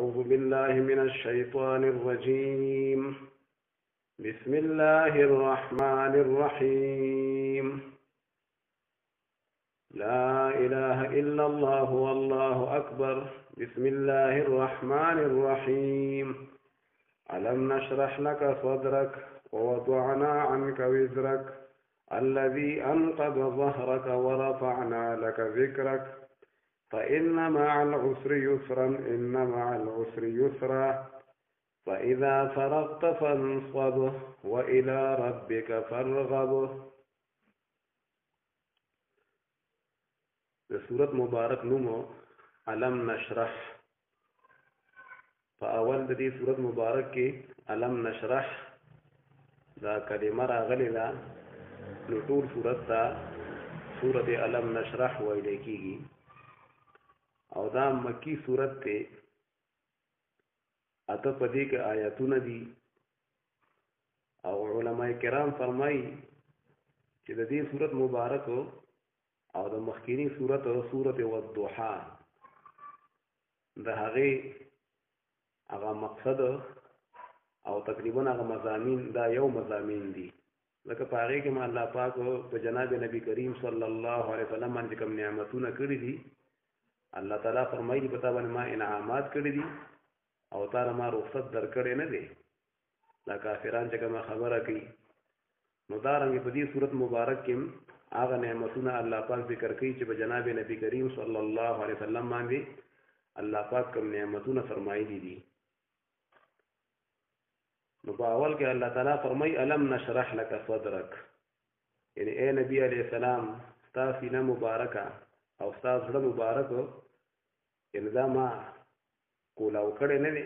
أعوذ بالله من الشيطان الرجيم. بسم الله الرحمن الرحيم. لا إله إلا الله والله أكبر. بسم الله الرحمن الرحيم. ألم نشرح لك صدرك ووضعنا عنك وزرك الذي أنقض ظهرك ورفعنا لك ذكرك فإن مع العسر يسرا إن مع العسر يسرا فإذا فرغت فانصب وإلى ربك فارغب. سورة مبارك نومو علم نشرح. فأول دي سورة مبارك کی علم نشرح دا کلمه راغلی دا نو ټول سورت تا سورت علم نشرح ویل کیږي او دا مکی سورت ته اته پدې کې آیاتونه دي او علماء کرام فرمایي چې د دې سورت مبارک او د مخکینی سورت او سورت والضحى د هغه مقصد او تقریبا هغه مضامین دا یو مضامین دي لکه په هغه کې الله پاک په جناب نبی کریم صلی الله علیه وسلم باندې کوم نعمتونه کړی دي الله تعالی فرمایي په تا باندې ما انعامات کړی دي او تعالی ما رخصت درکړې نه دي دا کافران چې کوم خبره کوي نو دا رنګ په دې صورت مبارک کې هغه نعمتونه الله پاک ذکر کوي چې په جناب نبی کریم صلی الله علیه وسلم باندې الله پاک کوم نعمتونه فرمایلي دي نو په اول کې الله تعالی فرمایي الم نشرح لك صدرك یعنی اے نبی علیہ السلام تاسو سینه مبارکه او تاسو زړه مبارک یعنی دا ما کولاو کړی نه دی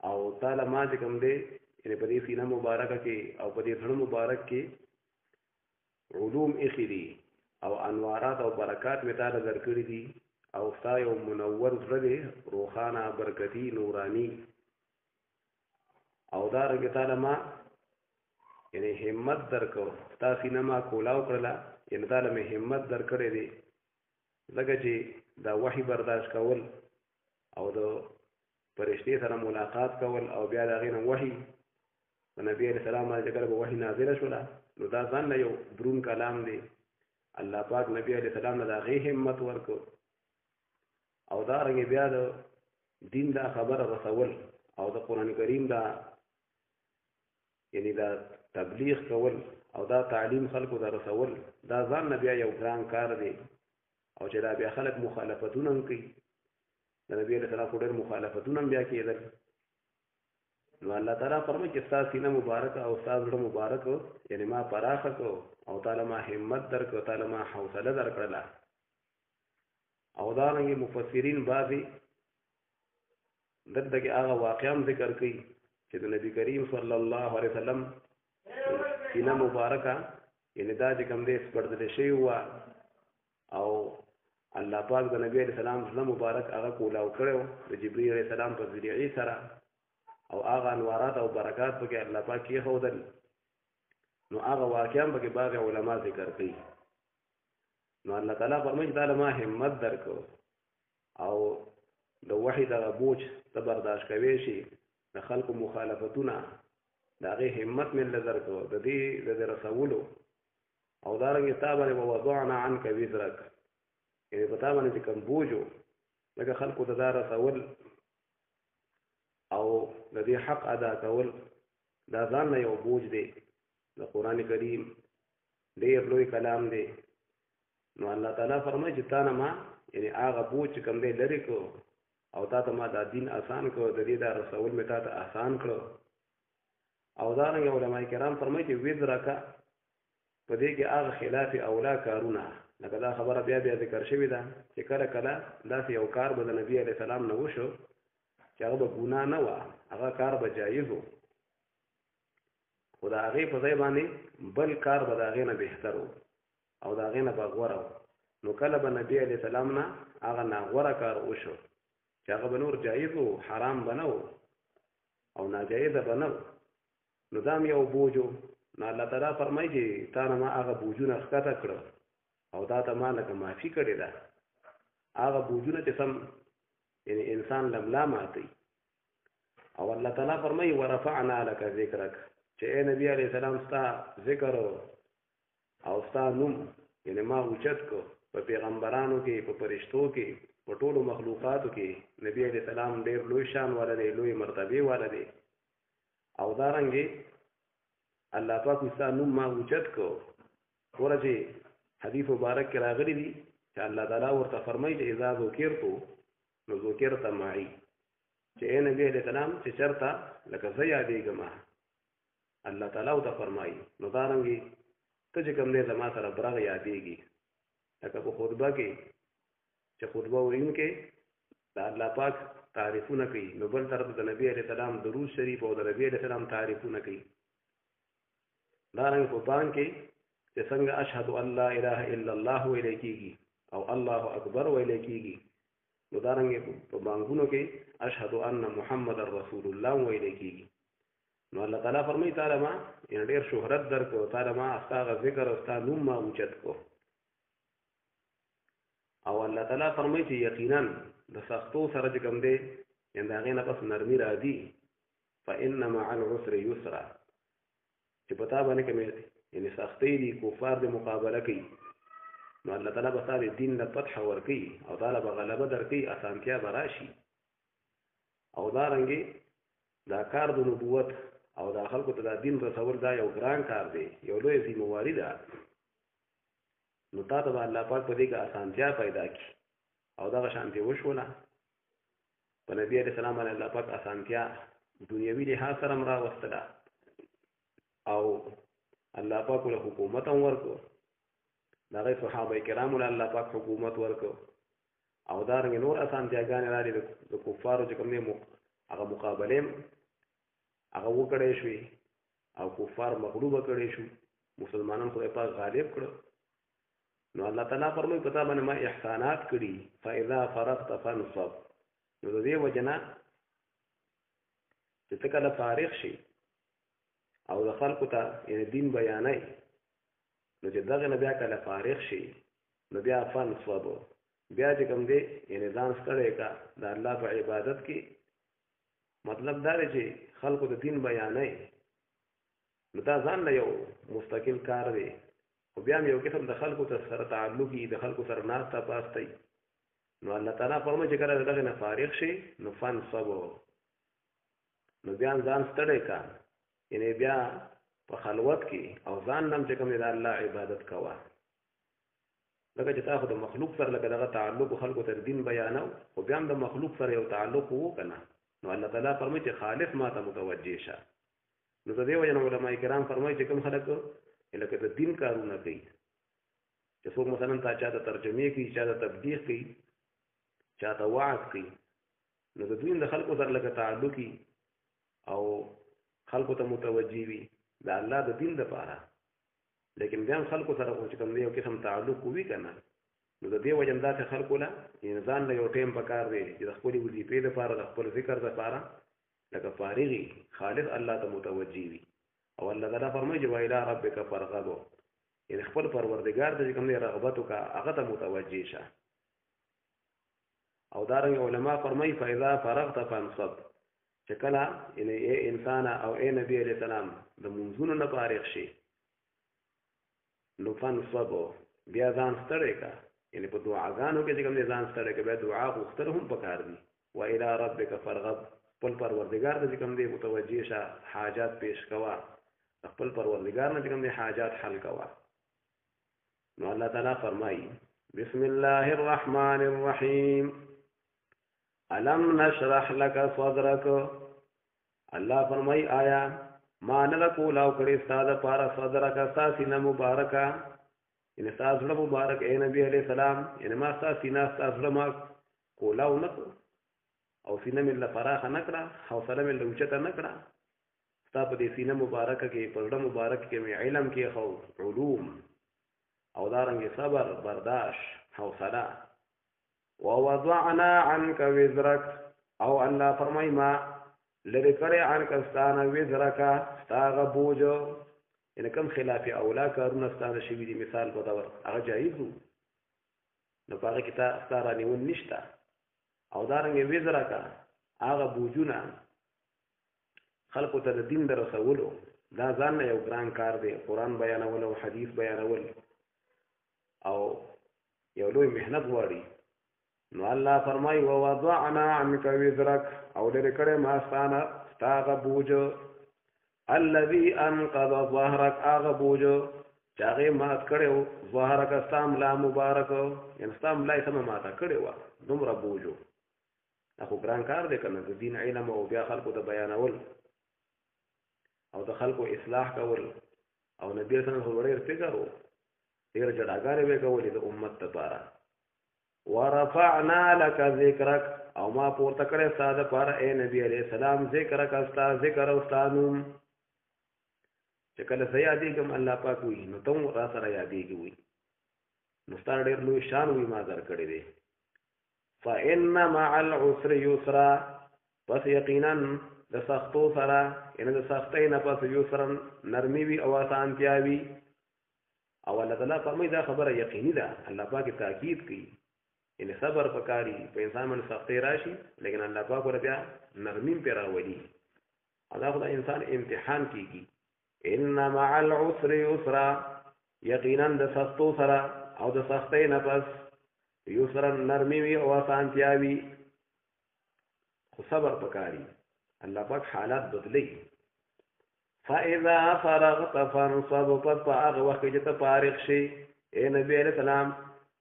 او تعالی ما چې کوم دی یعنی په دې سینه مبارکه کې او په دې زړه مبارک کې علوم اخری او انوارات او برکات می تعالی درکړي دي او ستا یو منور زړه دی روخانه برکتی نورانی او دا رنګ تعالی ما یعنی همت درکو تاسو سینه ما کولاو کړله یعنی تعالی می همت درکړي دي لکه چې دا وحی برداشت کول او د فرشتي سره ملاقات کول او بیا د هغې نه وحی په نبي علیه السلام باندې چې کله به وحی نازله شوله نو دا ځان له یو دروند کلام دی الله پاک نبي علیه السلام نه د هغې همت ورکړو او دارنګې بیا د دین دا خبره رسول او د قرآن کریم دا یعنی دا تبلیغ کول او دا تعلیم خلکو دا رسول دا ځان نه بیا یو ګران کار دی او چې دا بیا خلک مخالفتونه هم کوي د نبی علیه السلام خو ډېر مخالفتونه هم بیا کېدل نو الله تعالی فرمایي چې ستا سینه مبارکه او ستا زړه مبارک یعنی ما پراخه کړو او تعالی ما همت درکړو تعالی ما حوصله درکړله او دارنګې مفسرین بعضې دلته کې هغه واقعه هم ذکر کوي چې د نبی کریم صلی الله علیه وسلم سینه مبارکه یعنی دا چې کوم دی سپړدلې شوې وه او الله پاک د نبی علیہ السلام زړه مبارک هغه کولاو کړو د جبرئیل علیہ السلام په ذریعه سره او هغه انوارات او برکات پکې الله پاک یې ښودل نو هغه واقعا پکې بعض علما ذکر کوي نو الله تعالی فرمایي تعالی ما همت درکو او د وحی دغه بوج ته برداشت کوي شي د خلکو مخالفتونه د هغې همت مې درکو د دې د رسولو او دارنګې تا باندې ووضعنا عنک وزرک یعنی په تا باندې چې کوم بوج و لکه خلکو ته دا رسول او د دې حق ادا کول دا ځان نه یو بوج دی د قرآن کریم ډېر لوی کلام دی نو الله تعالی فرمایي چې تا نه ما یعنی هغه بوج چې کوم دی لرې کړو او تا ته ما دا دین آسان کړو د دې دا رسول مې تا ته آسان کړو او دارنګې علما کرام فرمایي چې وزرکه په دې کې هغه خلاف اولا کارونه لکه دا خبره بیا بیا ذکر شوې ده چې کله کله داسې یو کار به د نبي علیه السلام نه وشو چې هغه به ګناه نه وه هغه کار به جایز و خو د هغې په ځای باندې بل کار به د هغې نه بهتر و او د هغې نه به غوره و نو کله به نبي علیه السلام نه هغه ناغوره کار وشو چې هغه به نور جایز و حرام به نه و او ناجایزه به نه و نو دا هم یو بوج و نو الله تعالی فرمایي چې تا نه ما هغه بوجونه ښکته کړه او دا ته ما لکه معافي کړې ده هغه بوجونه چې سم یعنی انسان لملا ماتي او الله تعالی فرمایي ورفعنا لك ذکرک چې اے نبی علیہ السلام ستا ذکر او ستا نوم یعنی ما اوچت کو په پیغمبرانو کې په فرشتو کې په ټولو مخلوقاتو کې نبی علیہ السلام ډېر لوی شان والا دی لوی مرتبه والا دی او دارنګه الله پاک ستا نوم ما اوچت کو ورته حدیث مبارک کې راغلی دی چې الله تعالی ورته فرمایي چې اذا ذکرتو نو ذکرت معي چې اے نبی علیہ السلام چې چرته لکه زه یادېږم الله تعالی ورته فرمایي نو دارنګه ته چې کوم دې زما سره برغ یادېږي لکه په خطبه کې چې خطبه ویونکي د الله پاک تعریفونه کوي نو بل طرف د نبی علیہ السلام درود شریف او د نبی علیہ السلام تعریفونه کوي دارنګه په بانګ کې چې څنګه اشهد ان لا اله الا الله ویل کېږي او الله اکبر ویل کېږي نو دارنګه په بانګونو کې اشهد ان محمد رسول الله ویل کېږي نو الله تعالی فرمایي تعالی ما ان ډېر شهرت درکو تعالی ما استغه ذکر او استا نوم ما اوچت کو او الله تعالی فرمایي چې یقینا د سختو سره چې کوم دی ان دا غینه پس نرمي راځي فإن مع العسر يسرا چې پتا باندې کې یعنی سختي دي کفار د مقابله کوي نو الله تعالی به ستاسو دین له فتح ورکي او تعالی به غلبه درکي اسانتیا براشي او دا رنګي دا کار د نبوت او دا خلکو ته د دین رسول دا یو ګران کار دی یو لوی ذمہواری ده نو تاسو به الله پاک په دې کې اسانتیا پیدا کړي او دا شانتي وشوله په نبی عليه السلام باندې الله پاک اسانتیا دنیوي لحاظ سره مرا وستله او الله پاک له حکومت ورکو دا غي صحابه کرامو له الله پاک حکومت ورکو او دا رنګ نور اسانتیاګانې لري د کفارو چې کوم نه هغه مقابله هغه وکړې شوې او کفار مغلوب کړي شو مسلمانان خدای پاک غالب کړو نو الله تعالی فرمایي پتا باندې ما احسانات کړي فاذا فرغت فانصب نو د دې وجنه چې تکله فارغ شي او د خلکو ته یعنی دین بیانای نو چې دغه نه بیا کله فارغ شي نو بیا فانصب بیا چې کوم دی یعنی ځان ستړی کا د الله په عبادت کې مطلب دا دی چې خلکو د دین بیانای نو دا ځان له یو مستقل کار دی او بیا یو قسم د خلکو سره تعلقي د خلکو سره ناسته پاستي نو الله تعالی فرمایي چې کله دغه نه فارغ شي نو فانصب نو بیا ځان ستړی کا یعنی بیا په خلوت کې او ځان نم چې کوم د الله عبادت کوا لکه چې تاسو د مخلوق سره لکه دغه تعلق خلکو تر دین بیانو او بیا د مخلوق سره یو تعلق وکنه نو الله تعالی فرمایي چې خالص ما ته متوجه شه نو د دې وجه علماء کرام فرمایي چې کوم خلک لکه د دین کارونه کوي چې څوک مثلا تا چا ته ترجمه کوي چا ته تبلیغ کوي چا ته وعظ کوي نو د دین د خلکو سره لکه تعلقي او خلکو ته متوجي وي د الله د دین لپاره لیکن بیا خلکو سره چې کوم یو قسم تعلق وي کنه نو د دې وجه انداز خلکو لا انسان له یو ټیم پکار دی چې د خپل وظیفې لپاره د خپل ذکر لپاره لکه فارغي خالص الله ته متوجي وي او الله تعالی فرمایي چې وایلا ربک فرغب یعنی خپل پروردگار د کوم نه رغبت کا هغه ته متوجي شه او دارنګ علما فرمایي فاذا فرغت فانصب چې کله یعنی اے انسان او اے نبی علیہ السلام د منځونو نه فارغ شي نو فانصب بیا ځان ستړی کا یعنی په دعاګانو کې چې کوم ځان ستړی کا بیا دعا غوښتل هم پکار دي و الى ربک فرغب خپل پروردگار د کوم دی متوجي شه حاجات پیش کوا خپل پروردگار نه کوم دی حاجات حل کوا نو الله تعالی فرمایي بسم الله الرحمن الرحیم الم نشرح لك صدرك الله فرمایي آیا ما نه کولاو کړي ستاسو لپاره صدرک سینه مبارکه ان تاسو مبارک اے نبی علیہ السلام ان ما تاسو ما کولاو نه او سینه مې له فراخه نکړه حوصله مې له اوچته نکړه تاسو دې سینه مبارکه کې پرده مبارک کې مې علم کې خو علوم او دارنګ صبر برداشت حوصله ووضعنا عنك وزرك او الله فرمای ما لری کړي عنك استانه وزرك استاغه بوجو ان کوم خلاف اولا کارونه استانه شوی دي مثال په دور هغه جایز نو هغه کې تا ستاره نیول نشته او دارنګ وزرک هغه بوجونه خلقو ته د دین در رسولو دا ځان یو ګران کار دی قرآن بیانول او حدیث بیانول او یو لوی محنت غواړي نو الله فرمایي ووضعنا عنك وزرك او لري کړه ما ستانه ستاغه بوج الذي انقض ظهرك هغه بوج چاغه مات کړو ظهرك استام لا مبارک ان استام لا سم ماته کړو دومره بوجو اخو ګران کار دی کنه د دین علم او بیا خلقو ته بیانول او د خلقو اصلاح کول او نبی صلی الله علیه وسلم ډېر فکر وو ډېر جړاګانې به کولې د امت لپاره ورفعنا لك ذکرک او ما پورته کړې ساده پر اے نبی علیہ السلام ذکرک استا ذکر استانوم چې کله زیادېږم الله پاک وي نو ته را سره یادېږي وي نو ستا ډېر لوی شان وي ما در کړی دی فإن مع العسر يسرا پس یقینا د سختو سره ان د سختۍ نه پس یسرا نرمي وي او آسانتیا وي او الله تعالی فرمایي دا خبره یقیني ده الله پاک تاکید کوي ان صبر پکاري په انسان باندې سختۍ راشي لیکن الله پاک ور بیا نرمي په راوړي دا خدای انسان امتحان کیږي ان مع العسر يسرا یقینا د سختو سره او د سختۍ نه پس یسرا نرمي وي او آسانتیا وي خو صبر پکاري الله پاک حالات بدلی فاذا فرغت فانصب پس په هغه وخت کې ته فارغ شي اے نبی علیہ السلام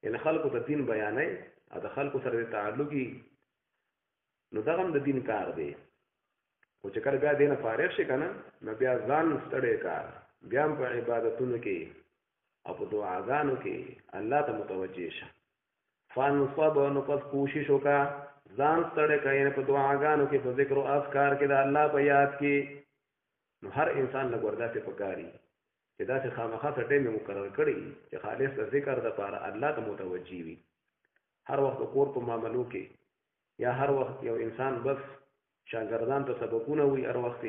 ان خلقو ته دین بیانای او د خلقو سره تعلقي نو دا هم د دین کار دی او چې کله بیا دینه فارغ شي کنه نو بیا ځان ستړی کار بیا په عبادتونو کې او په دعاګانو کې الله ته متوجه شه فانصب نو پس کوشش وکا ځان ستړی کړي په دعاګانو کې په ذکر او اذکار کې د الله په یاد کې نو هر انسان له وردا ته پکاري چې دا څه خامخا ټیم مقرر کړي چې خالص د ذکر د لپاره الله ته متوجي وي هر وخت کور په معاملو کې یا هر وخت یو انسان بس شاګردان ته سبقونه وي هر وخت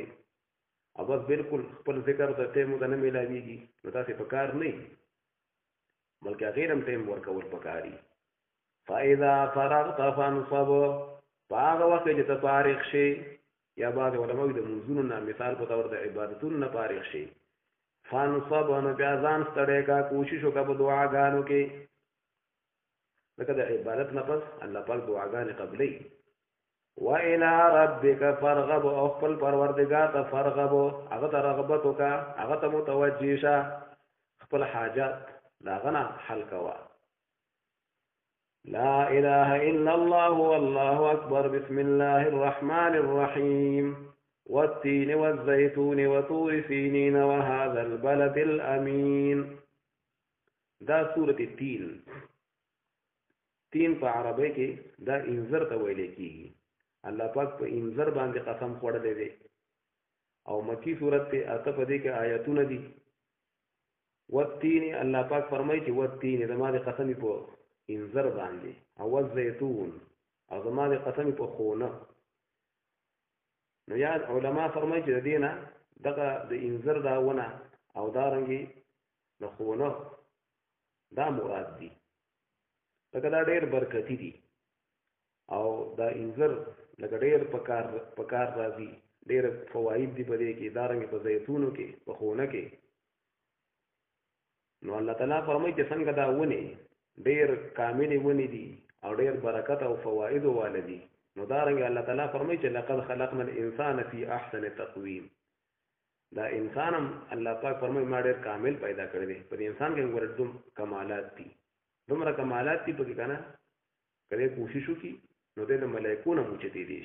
او بس بالکل خپل ذکر د ټیم د نه ملاويږي نو تاسو پکار نه بلکې غیرم ټیم ورکول پکاري فاذا فرغت فانصب باغ وخت چې ته فارغ شي یا بعض علماء د منځونو نه مثال په تور د عبادتونو نه فارغ شي فانصب نو بیا ځان ستړی کا کوشش وکړه په دعاګانو کې لکه د عبادت نه پس الله پاک دعاګانې قبلې وإلى ربك فرغب او خپل پروردگار ته فرغب هغه ته رغبت وکړه هغه ته متوجه شه خپل حاجات دا غنه حل کوا لا إله إلا الله والله أكبر بسم الله الرحمن الرحيم والتين والزيتون وطور سينين وهذا البلد الأمين دا سورة التين تین په عربی کې دا انذر ته ویل کیږي الله پاک په انذر باندې قسم خوړلې دی او مکی سورت ته اته په دې کې آیاتونه دي والتين الله پاک فرمایي چې والتين زموږ قسم په انذر باندې او الزيتون او زموږ قسم په خونه نو یاد علما فرمایي چې دینه دغه د انذر دا ونه او دارنګي د خونه دا مراد دي لکه دا ډېر برکتی دي او دا انذر لکه ډېر پکار راځي ډېر فواید دي په دې کې دارنګي په زيتونو کې په خونه کې نو الله تعالی فرمایي چې څنګه دا ونه ډېر کاملې ونې دي او ډېر برکت او فواید والدي نو دارنګ الله تعالی فرمایي چې لقد خلقنا الانسان في احسن تقويم دا انسانم الله پاک فرمایي ما ډېر کامل پیدا کړی دی په انسان کې ورته کمالات دي دومره کمالات دي په کنه کله کوشش وکي نو د ملائکونو موچتي دي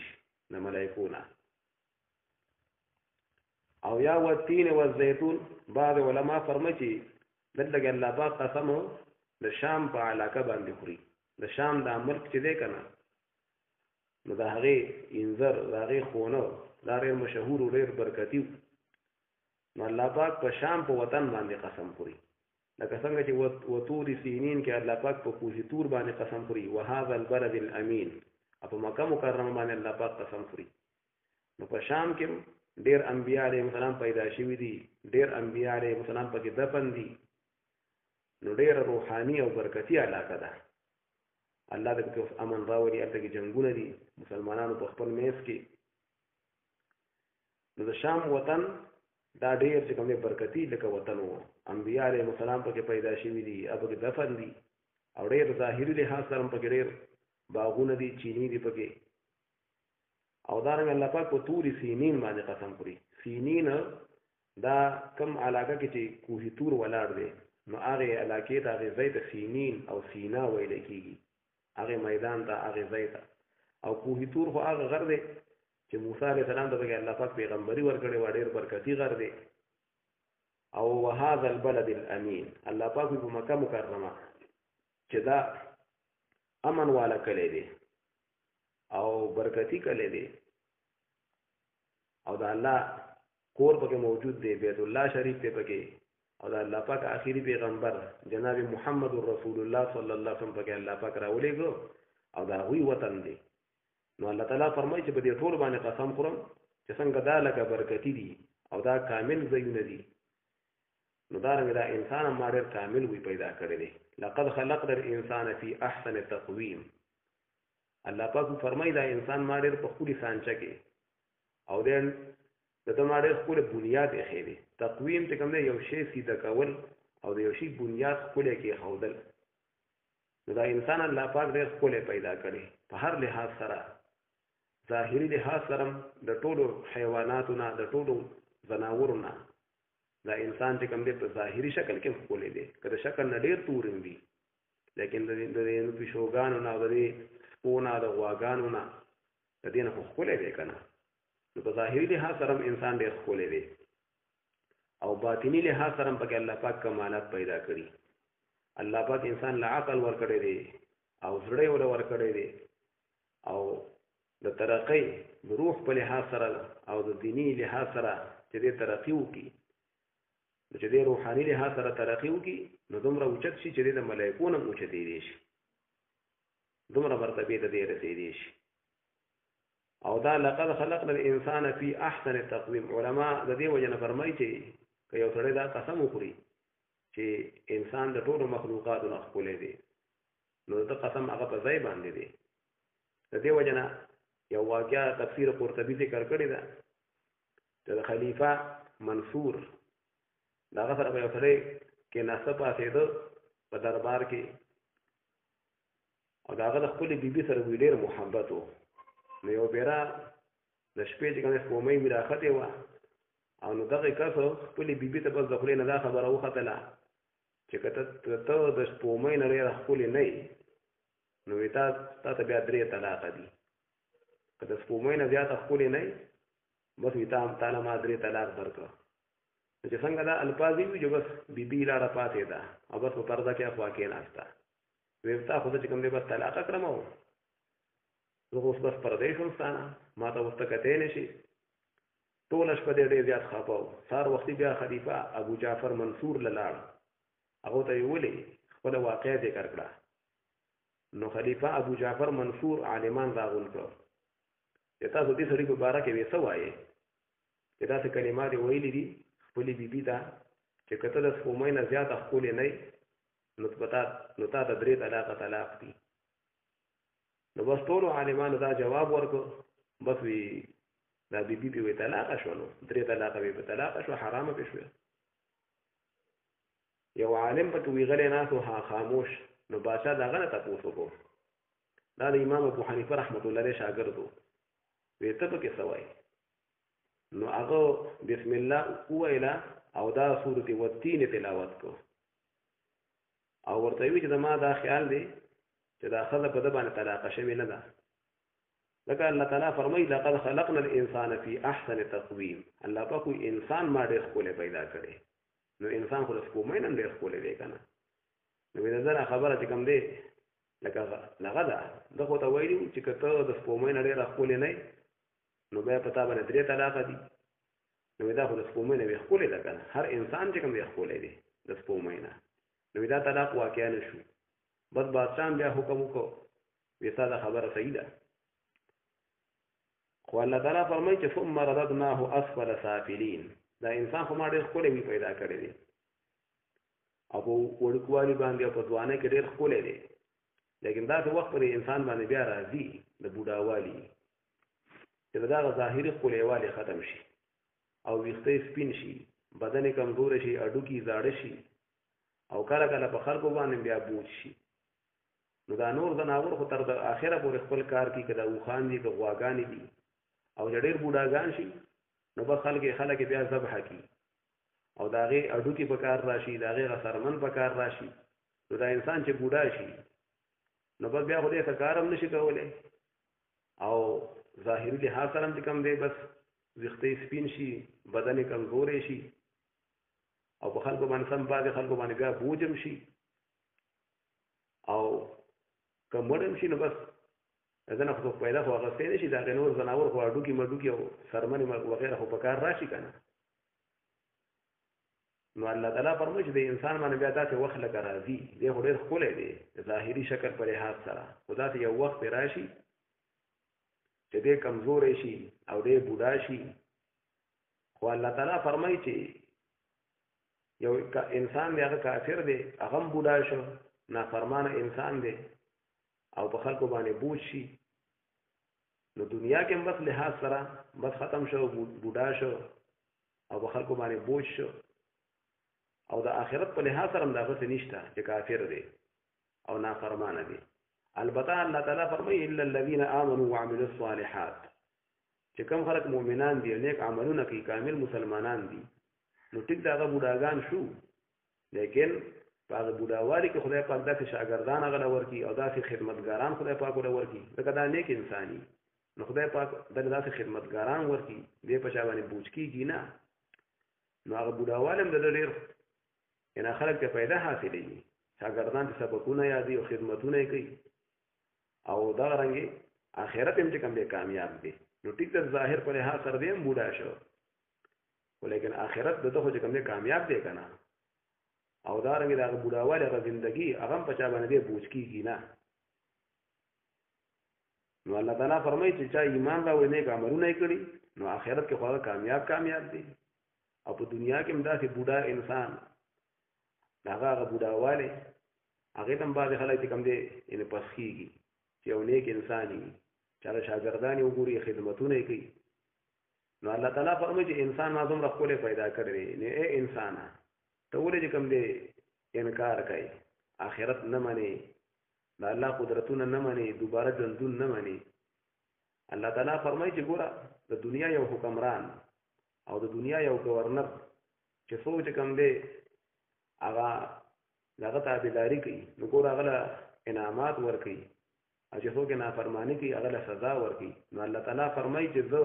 نه ملائکونو او یا والتين والزيتون بعض علما فرمایي چې دلته الله پاک قسم د شام په علاقه باندې خوري د شام د ملک چې دی کنه نو دا هغه انذر دا هغه خونه دا ډېر مشهور او ډېر برکتی نو الله پاک په شام په وطن باندې قسم خوري لکه څنګه چې وطور سینین کې الله پاک په کوهی تور باندې قسم خوري وهذا البلد الامين په مکه مکرمه باندې الله پاک قسم خوري نو په شام کې ډېر انبیاء علیهم السلام پیدا شوي دي ډېر انبیاء علیهم السلام پکې دفن دي نو ډېر روحاني او برکتی علاقه ده الله دې پکې امن راولي هلته کې جنګونه دي مسلمانانو په خپل میز کې نو د شام وطن دا ډېر چې کوم دی برکتي لکه وطن و انبیاء علیهم السلام پکې پیدا شوي دي او پکې دفن دي او ډېر ظاهري لحاظ سره پکې ډېر باغونه دي چینی دي پکې او دارنګه الله پاک په توري سینین باندې قسم خوري سینین دا کم علاقه کې چې کوهی تور ولاړ دی نو هغه علاقې ته هغه ځای ته سینین او سینا ویل کېږي هغه میدان ته هغه ځای ته او کوهی تور خو هغه غر دی چې موسی علیه السلام ته پکې الله پاک پیغمبري ورکړې وه ډېر برکتي غر دی او وهذا البلد الامین الله پاک په مکه مکرمه چې دا امن والا کلی دی او برکتی کلی دی او دا الله کور پکې موجود دی بیت الله شریف دی پکې او دا الله پاک آخري پیغمبر جناب محمد رسول الله صلی الله علیه وسلم پکې الله پاک راولېږو او دا غوی وطن دی نو الله تعالی فرمایي چې په دې ټول باندې قسم خورم چې څنګه دا لکه برکتی دي او دا کامل ځایونه دي نو دا رنګ دا انسان ما ډېر کامل وی پیدا کړی دی لقد خلقنا الانسان فی احسن تقویم الله پاک فرمایي دا انسان ما ډېر په خولي سانچه کې او دې د ما ډېر خپل بنیاد یې خېدي تقویم ته کوم دی یو شی سیده کول او د یو شی بنیاد خپل کې خودل نو دا انسان الله پاک ډېر خپل پیدا کړی په هر لحاظ سره ظاهري لحاظ سره د ټولو حیواناتو نه د ټولو ځناورو نه دا انسان چې کوم دی په ظاهري شکل کې ښکلی دی که د شکل نه ډېر تورن وي لیکن د پیشوګانو نه او د دې سپو نه د غواګانو نه د دې نه خو ښکلی دی که نه نو په ظاهري لحاظ سره هم انسان ډېر ښکلی دی او باطني لحاظ سره هم پکې الله پاک کمالات پیدا کړي الله پاک انسان له عقل ورکړی دی او زړه یې ورکړی دی او د ترقۍ د روح په لحاظ سره او د دیني لحاظ سره چې دې ترقي وکړي چې دې روحاني لحاظ سره ترقي وکړي نو دومره اوچت شي چې د ملایکو نه هم اوچتېدی شي دومره مرتبې ته دې رسېدی شي او دا لقد خلقنا الانسان فی احسن تقویم علما د دې وجه نه فرمایي چې که یو سړی دا قسم وخوري چې انسان د ټولو مخلوقاتو نه ښکلی دی نو د قسم هغه په ځای باندې دی د دې وجه نه یو واقعه تفسیر قرطبي ذکر کړې ده چې د خلیفه منصور د هغه سره به یو سړی کېناسته پاڅېده په دربار کې او د هغه د خپلې بیبي سره وی ډېر محبت و نو یو بیره د شپې چې کومه سپومۍ مې راختې وه او نو دغه کس خپلې بیبي ته بس د خولې نه دا خبره وختله چې که ته د سپومۍ نه ډېره ښکلې نه یې نو تا ته بیا 3 طلاقه دي که د سپومۍ نه زیاته ښکلې نه یې بس وي تا نه ما 3 طلاق درکړه نو چې څنګه دا الفاظ وي چې بس بیبي لاړه پاتې ده او بس په پرده کې خوا کېناسته ویل تا خو زه چې کوم دی بس طلاقه کړم او زه اوس بس پردی شوم ستا نه ما ته اوس ته کتی نه شي ټوله شپه دی ډېر زیات خفه و سهار وختي بیا خلیفه ابو جعفر منصور له لاړ هغو ته یې ولې خپله واقعه ذکر کړه نو خلیفه ابو جعفر منصور عالمان راغون کړه چې تاسو دې سړي په باره کې وې څه وایې چې داسې کلمات یې ویلي دي خپلې بیبي ته چې که ته د سپومۍ نه زیاته ښکلې نه یې نو تا ته 3 طلاقه طلاق دي نو بس ټولو عالمانو دا جواب ورکړو بس وی دا بیبي پې وی طلاقه شوه نو 3 طلاقه وی په طلاقه شوه حرامه پې شوه یو عالم پکې وی غلی ناست و خاموش نو بادشاه د هغه نه تپوس وکړو دا د امام ابو حنیفه رحمت الله علیه شاګرد و وی ته پکې څه وایې نو هغه بسم الله وویله او دا سورت والتین تلاوت کو او ورته وی چې زما دا خیال دی چې دا ښځه په ده باندې طلاقه شوې نه ده لکه الله تعالی فرمایي لقد خلقنا الانسان فی احسن تقویم الله پاک انسان ما ډېر ښکلی پیدا کړی نو انسان خو د سپومۍ نه هم ډېر ښکلی دی که نه نو د زه خبره چې کوم دی لکه لغه ده ده خو ته ویلي وو چې که ته د سپومۍ نه ډېره ښکلې نه نو بیا په تا باندې 3 طلاقه دي نو دا خو د سپومۍ نه بیا ښکلې ده که نه هر انسان چې کوم دی ښکلی دی د سپومۍ نه نو دا طلاق واقع نه شو بس بادشاه بیا حکم وکړو وی ستا دا خبره صحیح ده خو الله تعالی فرمایي چې ثم رددناه اسفل سافلین دا انسان خو ما ډېر ښکلی وي پیدا کړی دی او په وړوکوالي باندې او په ځوانۍ کې ډېر ښکلی دی لیکن دا څه وخت پر انسان باندې بیا راځي د بوډاوالي چې دا ظاهري ښکلیوالی ختم شي او ویښته سپین شي بدن کمزور شي اډوکي زاړه شي او کله کله په خلکو باندې بیا بوج شي نو دا نور ځناور خو تر اخره پورې خپل کار کوي که دا اوښان دي که غواګانې دي او چې ډېر بوډاګان شي نو بس خلک بیا ذبحه کي او د هغې اډوکي په کار راشي د هغې غسرمن په کار راشي نو دا انسان چې بوډا شي نو بس بیا خو دې څه کار هم نشي کولی او ظاهري لحاظ سره هم چې کوم دی بس ویښته سپین شي بدن یې کمزوری شي او په خلکو باندې سم بعضې خلکو باندې بیا بوج هم شي او که مړ هم شي نو بس ځنه خو پیدا خو اخیستی نه شي د هغې نور ځناور خو اډوکي مډوکي او سرمنې وغیره خو په کار راشي که نه نو الله تعالی فرمایي چې د انسان باندې بیا داسې وخت لکه راځي دی خو ډېر ښکلی دی د ظاهري شکل په لحاظ سره خو داسې یو وخت پرې راشي چې دی کمزوری شي او دی بوډا شي خو الله تعالی فرمایي چې یو انسان دی هغه کافر دی هغه هم بوډا شو نافرمانه انسان دی او په خلکو باندې بوج شي نو دنیا کې هم بس لحاظ سره بس ختم شو بوډا شو او په خلکو باندې بوج شو او د آخرت په لحاظ سره هم دغسې نشته چې کافر دی او نافرمانه دی البته الله تعالی فرمایي الا الذين امنوا وعملوا الصالحات چې کوم خلک مؤمنان دي نیک عملونه کوي کامل مسلمانان دي نو ټیک دا هغه بوډاګان شو لیکن په هغه بوډاوالي کې خدای پاک داسې شاګردان هغه له ورکړي او داسې خدمتګاران خدای پاک له ورکړي لکه دا نیک انساني نو خدای پاک دله داسې خدمتګاران ورکړي دې په چا باندې بوج کېږي نه نو هغه بوډاوالی هم د ده ډېر یعنې خلک ته پیدا حاصلېږي شاګردان ته سبقونه یادوي او خدمتونه یې کوي او دغه رنګې آخرت هم چې کوم دی کامیاب دی نو ټیک د ظاهر په لحاظ سره دی هم بوډا شو خو لیکن آخرت د ده خو چې کوم دی کامیاب دی که نه او دا رنګې د هغه بوډاوالي هغه زندګي هغه هم په چا باندې دی بوج کېږي نه نو الله تعالی فرمایي چې چا ایمان راوړي نیک عملونه یې کړي نو آخرت کې خو هغه کامیاب دی او په دنیا کې هم داسې بوډا انسان هغه بوډاوالی هغې ته هم بعضې خلک چې کوم دی یعنې پسخېږي چې یو نیک انسان وي چې هغه شاګردان یې وګوري خدمتونه یې کوي نو الله تعالی فرمایي چې انسان ما دومره ښکلی پیدا کړی دی نو ای انسانه ته ولې چې کوم دی انکار کوي آخرت نه منې د الله قدرتونه نه منې دوباره ژوندون نه منې الله تعالی فرمایي چې ګوره د دنیا یو حکمران او د دنیا یو گورنر چې څوک چې کوم دی هغه دغه تابعداري کوي نو ګوره هغه له انعامات ورکوي او چې څوک یې نافرماني کوي هغه له سزا ورکوي نو الله تعالی فرمایي چې زه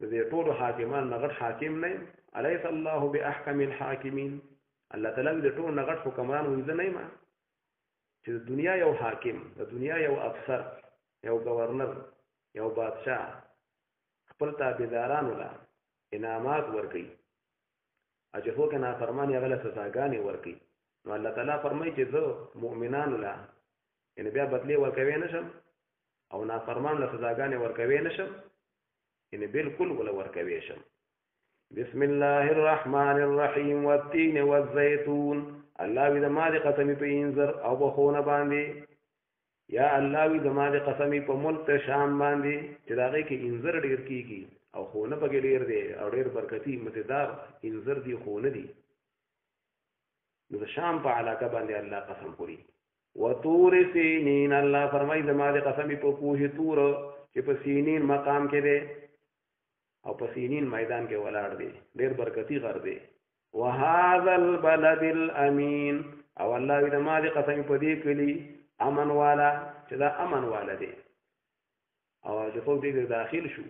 د دې ټولو حاکمان نه غټ حاکم نه یم الیس الله باحکم الحاکمین الله تعالی د ټولو نه غټ حکمران وایي زه نه یم چې د دنیا یو حاکم د دنیا یو افسر یو گورنر یو بادشاه خپل تابعدارانو له انعامات ورکوي او چې څوک یې نافرماني هغه له سزاګانې ورکوي نو الله تعالی فرمایي چې زه مؤمنانو له یعنې بیا بدلې ورکوی نه شم او نافرمان له سزاګانې ورکوی نه شم یعنې بالکل وله ورکوی شم بسم الله الرحمن الرحیم والتین والزیتون الله وی زما د قسمې په انځر او په خونه باندې یا الله وی زما د قسمې په ملک شام باندې چې د هغې کې انځر ډېر کېږي او خونه پکې ډېر دی او ډېر برکتي مزیدار انځر دي خونه دي نو د شام په علاقه باندې الله قسم خوري وطور سینین الله فرمایي زما د قسمې په کوه تور چې په سینین مقام کې دی او په سینین میدان کې ولاړ دی ډېر برکتي غر دی وهذا البلد الامین او الله وی زما د قسمې په دې کلي امن والا چې دا امن والا دی او چې څوک دې داخل شو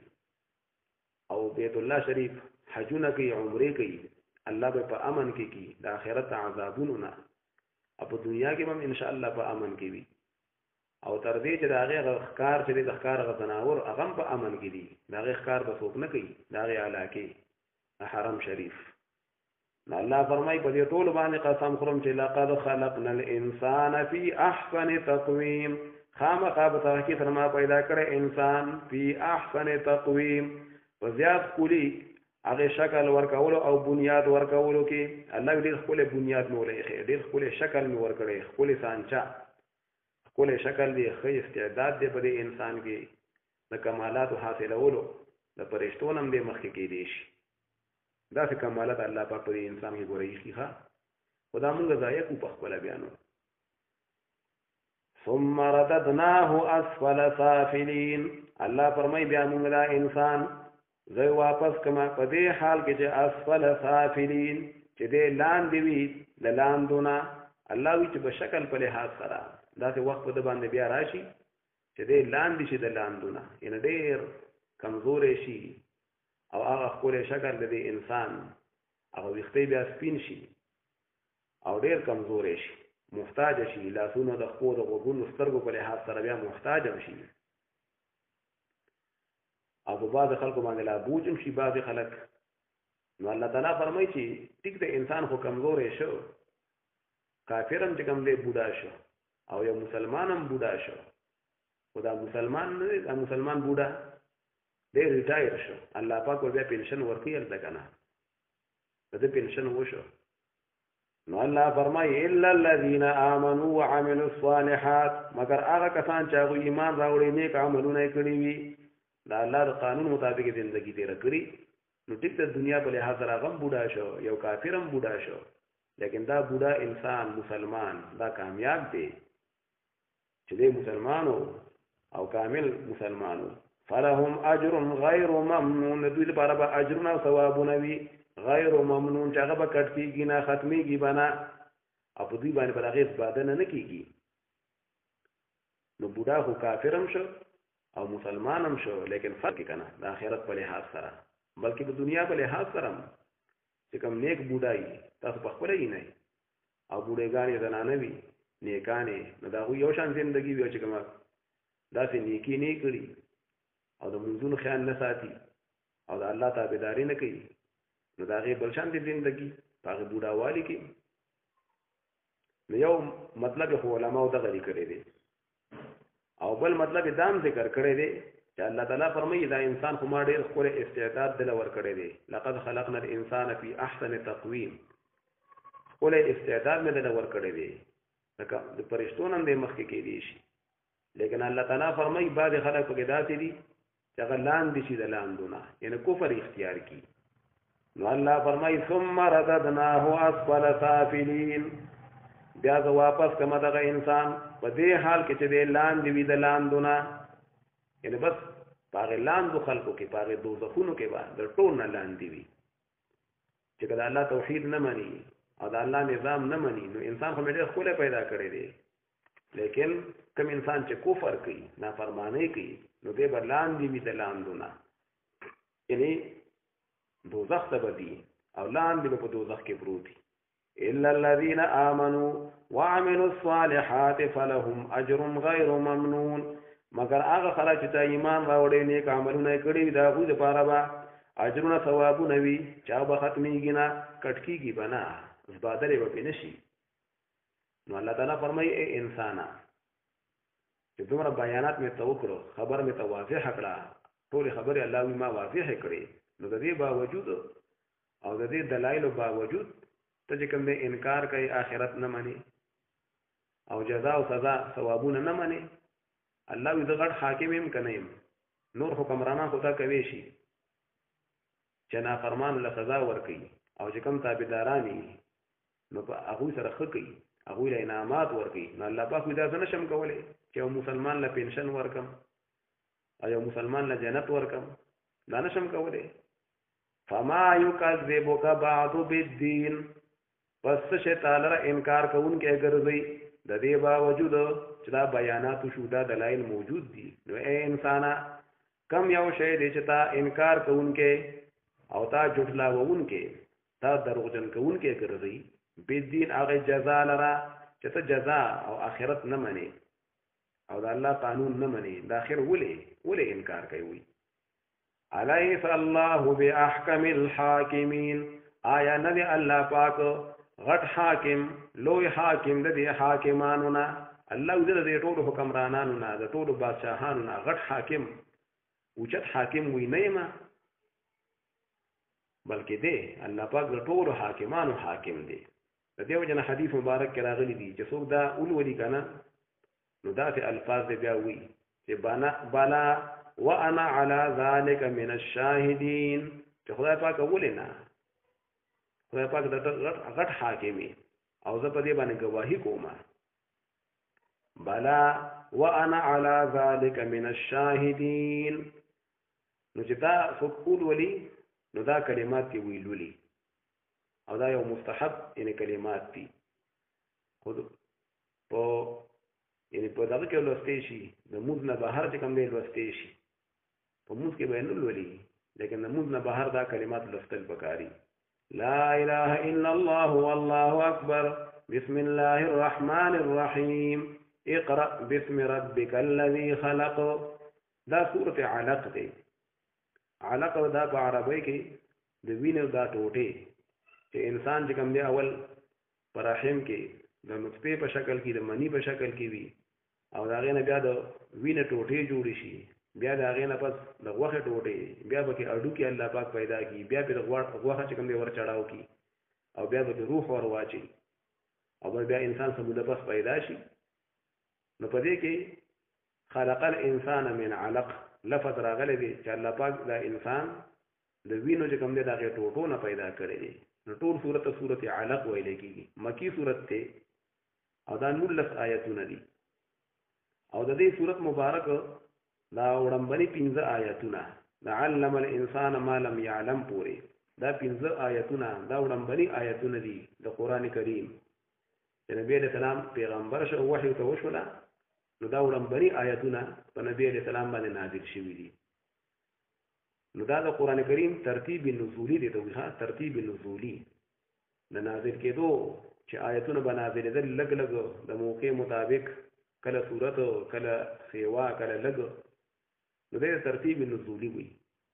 او بیت الله شریف حجونه کوي عمرې کوي الله به په امن کې کی د آخرت عذابونو نه او په دنیا کې هم ان شاء الله په امن کې وي او تر دې چې د هغې ښکار چې دی د ښکار هغه ځناور هغه هم په امن کې دي د هغې ښکار به څوک نه کوي د هغې علاقې د حرم شریف نو الله فرمایي په دې ټولو باندې قسم خورم چې لقد خلقنا الانسان فی احسن تقویم خامخا په تحقیق سره ما پیدا کړی انسان فی احسن تقویم په زیات ښکلي هغې شکل ورکولو او بنیاد ورکولو کې الله ډېر ښکلی بنیاد مې ولایښی ډېر ښکلی شکل مې ورکړی ښکلې سانچه ښکلی شکل دی، ښه استعداد دی په دې انسان کې د کمالاتو حاصلولو د فرشتو نه هم دې مخکې کېدی شي. داسې کمالات الله پاک په دې انسان کې ګوره ایښي ښه، خو دا مونږ ضایع کړو په خپله بیانو. ثم رددناه اسفل سافلین، الله فرمای بیا مونږ دا انسان زه واپس کما په دې حال کې چې اسفل سافلین، چې دې لاندې وي د لاندونه. الله وی چې په شکل په لحاظ سره داسې وخت په د باندې بیا راشي چې دې لاندې شي د لاندونه، یعنې ډېر کمزوری شي او هغه ښکلی شکل د دې انسان هغه ویښتې بیا سپین شي او ډېر کمزوری شي، محتاج شي، لاسونه د خپو د غوږونو سترګو په لحاظ سره بیا محتاج هم شي او په بعض خلکو باندې لا بوج هم شي بعضې خلک. نو الله تعالی فرمایي چې ټیک د انسان خو کمزوری شو، کافر هم چې کوم دی بوډا شو او یو مسلمان هم بوډا شو، خو دا مسلمان نه دی، دا مسلمان بوډا دی ریټایر شو، الله پاک بیا پنشن ورکوي هلته که نه د ده پنشن وشو. نو الله فرمایي الا الذین آمنوا وعملوا الصالحات، مگر هغه کسان چې هغوی ایمان راوړي نیک عملونه یې کړي وي د الله د قانون مطابق زندگی تېره کړي. نو ټیک د دنیا په لحاظ سره هغه هم بوډا شو، یو کافر هم بوډا شو، لیکن دا بوډا انسان مسلمان دا کامیاب دی چې دی مسلمانو او کامل مسلمانو. فلهم اجر غیر ممنون، دوی لپاره به اجرونه او ثوابونه وي غیر ممنون چې هغه به کټ کېږي نه، ختمېږي به نه او په دوی باندې به د هغې ځبادنه نه کېږي. نو بوډا خو کافر هم شو او مسلمان هم شو، لیکن فرق که نه د آخرت په لحاظ سره، بلکې په دنیا په لحاظ سره هم چې کوم نیک بوډا وي تاسو په خپله یې نه او بوډېګانې زنانه وي نیکانې، نو د هغوی یو شان زندګي وي او چې کومه داسې نیکي نه کړي او د منځونو خیال نه ساتي او د الله تابعداري نه کوي، نو د هغې بل شان دي زندګي په هغې بوډاوالي کې. نو یو مطلب خو علماو دغه لیکلی دی او بل مطلب دا هم ذکر کړی دی چې الله تعالی فرمایي دا انسان خو ما ډېر ښکلی استعداد دله ورکړی دی، لقد خلقنا الانسان فی احسن تقویم، ښکلی استعداد مې دله ورکړی دی، لکه د فرشتو نه هم دی مخکې کېدی شي، لیکن الله تعالی فرمایي بعضې خلک پکې داسې دي چې هغه لاندې شي د لاندونه، یعنې کفر اختیار کړي. نو الله فرمایي ثم رددناه اسفل سافلین، بیا زه واپس کړم دغه انسان په دې حال کې چې دی لاندې وي د لاندونه، یعنې بس په هغې لاندو خلکو کې په هغې دوزخونو کې به د ټول نه لاندې وي چې که د الله توحید نه مني او د الله نظام نه مني. نو انسان خو مې ډېر ښکلی پیدا کړی دی، لیکن کوم انسان چې کفر کوي نافرمانۍ کوي نو دی به لاندې وي د لاندونه، یعنې دوزخ ته به ځي او لاندې به په دوزخ کې پروت وي. الا الذين آمنوا وعملوا الصالحات فلهم اجر غیر ممنون، مگر هغه خلک چې ایمان راوړي نیک عملونه یې کړي وي د هغوی دپاره به اجرونه ثوابونه وي چې هغه به ختمېږي نه، کټ کېږي به نه، ځبادلی به پرې نه شي. نو الله تعالی فرمایي ای انسانه چې دومره بیانات مې ته وکړو، خبر مې ته واضحه کړه، ټولې خبرې الله وي ما واضحې کړې، نو د دې باوجود او د دې دلایلو باوجود ته چې کوم دی انکار کوي، آخرت نه منې او جزا او سزا ثوابونه نه منې. الله وي زه غټ حاکم یم که نه یم، نور حکمرانان خو دا کوی شي چې نافرمانو له سزا ورکوي او چې کوم تابعداران یې نو په هغوی سره ښه کوي، هغوی له انعامات ورکوي. نو الله پاک وایي دا زه نشم کولی چې یو مسلمان له پنشن ورکم او یو مسلمان له جنت ورکم، دا نشم کولی. فما یکذبک بعد بالدین، پس څه تا لره انکار کوونکی ګرځوي د دې باوجود چې دا بیانات شو، دا دلایل موجود دي. نو ای انسانه کم یو شی دی چې تا انکار کوونکی او تا جټلاوونکی، تا دروغجن کوونکی ګرځوي بالدین هغه جزا لره چې ته جزا او آخرت نه منې او د الله قانون نه منې، د آخر ولې انکار کوي. الیس الله باحکم الحاکمین، آیا نه دی الله پاک غټ حاکم لوی حاکم د دې حاکمانو نه، الله د دې ټولو حکمرانانو نه د ټولو بادشاهانو نه غټ حاکم اوچت حاکم وي نه یم، بلکې دی الله پاک د ټولو حاکمانو حاکم دی. د دې وجه نه حدیث مبارک کې راغلی دی چې څوک دا ولولي که نه نو داسې الفاظ دې بیا وي چې بلا وانا على ذلك من الشاهدين چې خدای پاک ولې نه خدای پاک د غټ حاکمي او زه په دې باندې گواهی کوم بلا وانا على ذلك من الشاهدين نو چې دا فقول ولي نو دا کلمات کې ویلولي او دا یو مستحب یعنی کلمات دي خود په یعنی په دغه کې لوستې شي د موږ نه بهر چې کوم دی لوستې شي په موږ کې به نه لولي لیکن د موږ نه بهر دا کلمات لوستل پکاري لا اله الا الله والله اکبر بسم الله الرحمن الرحیم اقرأ باسم ربك الذي خلق دا سورة علق دی علق دا په عربی کې د وینې دا ټوټې چې انسان چې کوم دی اول پر رحم کې د نطفه په شکل کې د منی په شکل کې وي او دا غینه بیا د وینې ټوټې جوړ شي بیا دا غینه پس د غوښه ټوټې بیا به کې اډو کې الله پاک پیدا کی بیا په غوښه چې کوم دی ور چړاو کی او بیا به روح ور واچي او بیا انسان سموده پس پیدا شي نو په دې کې خلق الانسان من علق لفظ راغلی دی چې الله پاک دا انسان د وینو چې کوم دی دا غي ټوټو نه پیدا کړی دی نو ټول سورته علق ویل کېږي مکی سورته ته او دا 19 آیتونه دي او د دې سورته مبارک دا وړاندې 15 آیتونه دا علم الانسان ما لم يعلم پوره دا 15 آیتونه دا وړاندې آیتونه دي د قران کریم چې نبی عليه السلام پیغمبر شو وحی ته وشولا نو دا وړاندې آیتونه په نبی عليه السلام باندې نازل شوي دي نو دا د قران کریم ترتیب نزولی دی ته ترتیب نزولی د نازل کېدو چې آیتونه به نازلېدل لګ لګ د موقع مطابق کله صورت کله سیوا کله لګ نو د ترتیب نزولی وي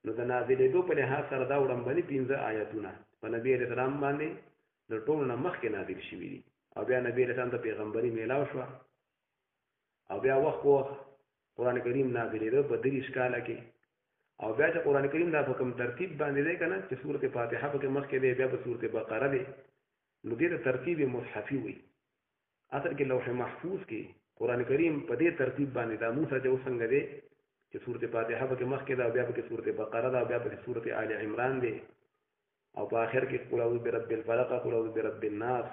نو د نازلېدو په لحاظ سره دا وړاندې 15 آیتونه په نبی عليه السلام باندې د ټولو نه مخکې نازل شوي دي او بیا نبی عليه السلام ته پیغمبري میلاو شو او بیا وخت قران کریم نازلېدو په 30 کاله کې او بیا چې قران کریم دا په کوم ترتیب باندې دی کنه چې سورته فاتحه په مخکې دی بیا په سورته بقره دی نو دې ترتیب مصحفي وي اصل کې لوح محفوظ کې قران کریم په دې ترتیب باندې دا موسی چې وسنګ دی چې سورته فاتحه په مخکې دا بیا په سورته بقره دا بیا په سورته آل عمران دی او په اخر کې قل اعوذ برب الفلق قل اعوذ برب الناس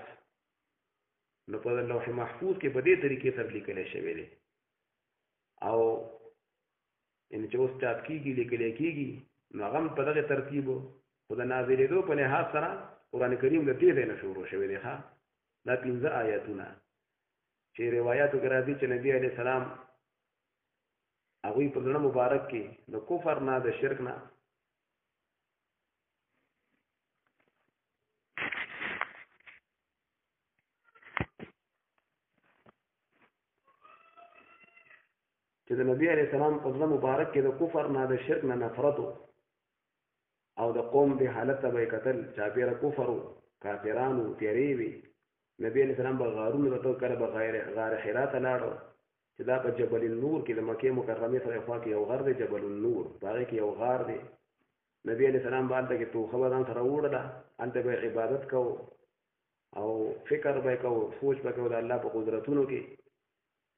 نو په لوح محفوظ کې په دې طریقې سره لیکل شوی دی او ان چې اوس چاپ کیږي لیکل کیږي نو هغه په دغه ترتیب خو د نازلېدو په لحاظ سره قران کریم د دې نه شروع شوی دی ها دا 15 آیاتونه چې روایتو کې راځي چې نبی عليه السلام هغه په ځړه مبارک کې د کفر نه د شرک نه چې د نبی عليه السلام په ځړه مبارک کې د کفر نه د شرک نه نفرت او د قوم به حالت به قتل چاپیره کفر کافرانو تیری وی نبی عليه السلام به غارونو ته کله به غار حرات لاړو چې دا په جبل النور کې د مکه مکرمه سره خوا کې یو غار دی جبل النور باغ کې یو غار دی نبی عليه السلام باندې کې تو خبران سره وړل انت به عبادت کو او فکر به کو سوچ به کو د الله په قدرتونو کې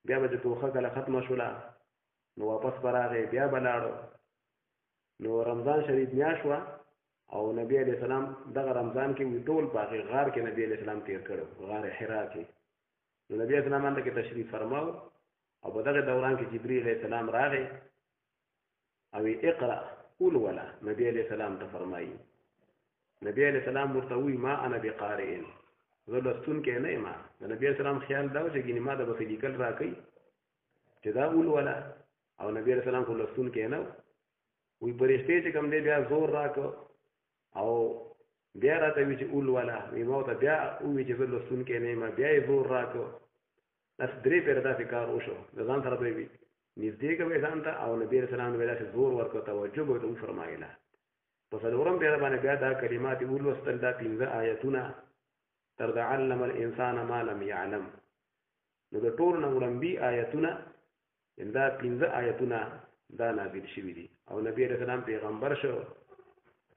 بیا به توخه کله ختم شولا نو واپس براغه بیا بلاړو نو رمضان شریف میاشوا او نبی علیہ السلام دغه رمضان کې ټول باغ غار کې نبی علیہ السلام تیر کړو غار حرا کې نو نبی علیہ السلام باندې تشریف فرماو او په دغه دوران کې جبرئیل علیہ السلام راغی او اقرا قول ولا نبی علیہ السلام ته فرمایي نبی علیہ السلام ورته ما انا بقارئ زلستون کې نه ما نبی علیہ السلام خیال دا چې ګینه ما د بسلیکل راکې چې دا قول ولا او نبی علیہ السلام خو لستون کې نه وی پرشته چې کوم دی بیا زور راکو او بیا راته وی چې اول ولا وی مو ته بیا وی چې لستون کې نه ما بیا زور راکو نس درې پر دا فکر وشو ځان سره به وی نږدې کوي ځان ته او نبی رسول الله ویل چې زور ورکو توجه به ته فرمایله په څلورم بیا باندې بیا دا کلمات اول واستل دا 15 آیتونه تر د علم الانسان ما لم يعلم نو د ټول نه وړاندې آیتونه دا 15 آیتونه دا نازل شوي دي او نبی رسول الله پیغمبر شو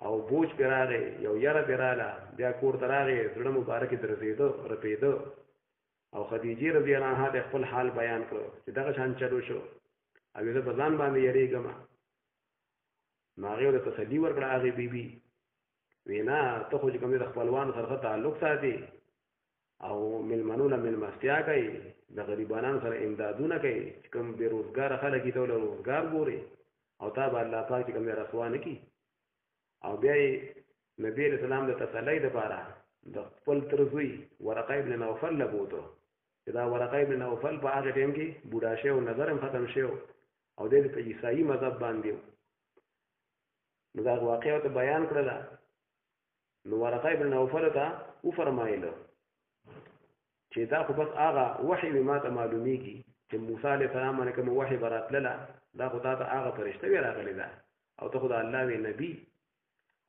او بوج پراغه یو یاره پراله بیا کور تراغه زړه مبارک درځېدو رپېدو او خدیجه رضی الله عنها د خپل حال بیان کړو چې دغه شان چلو شو او زه په ځان باندې یریږم. نو هغې ورته تسلي ورکړه هغې بیبي وینا ته خو چې کوم د خپلوان سره تعلق ساتي او مېلمنو له مېلمستیا کوي د غریبانو سره امدادونه کوي چې کوم بېروزګاره خلک دي ته له روزګار ګوري او تا به الله پاک چې کوم دی رسوا نه کړي. او بیا یې نبي علیه السلام د تسلۍ دپاره د خپل تر زوی ورقه ابن نوفل له بوتو چې دا ورقه ابن نوفل په هغه ټایم کې بوډا شوی او نظر هم ختم شوی او دی په عیسایي مذهب باندې و. نو دا واقعه ورته بیان کړله. نو ورقه ابن نوفل ته وفرمایله چې دا خو بس هغه وحي مې ما ته معلومیږي چې موسی علیه السلام باندې کوم وحي به راتلله دا خو تا ته هغه فرشته وی راغلی ده او ته خو د الله وی نبي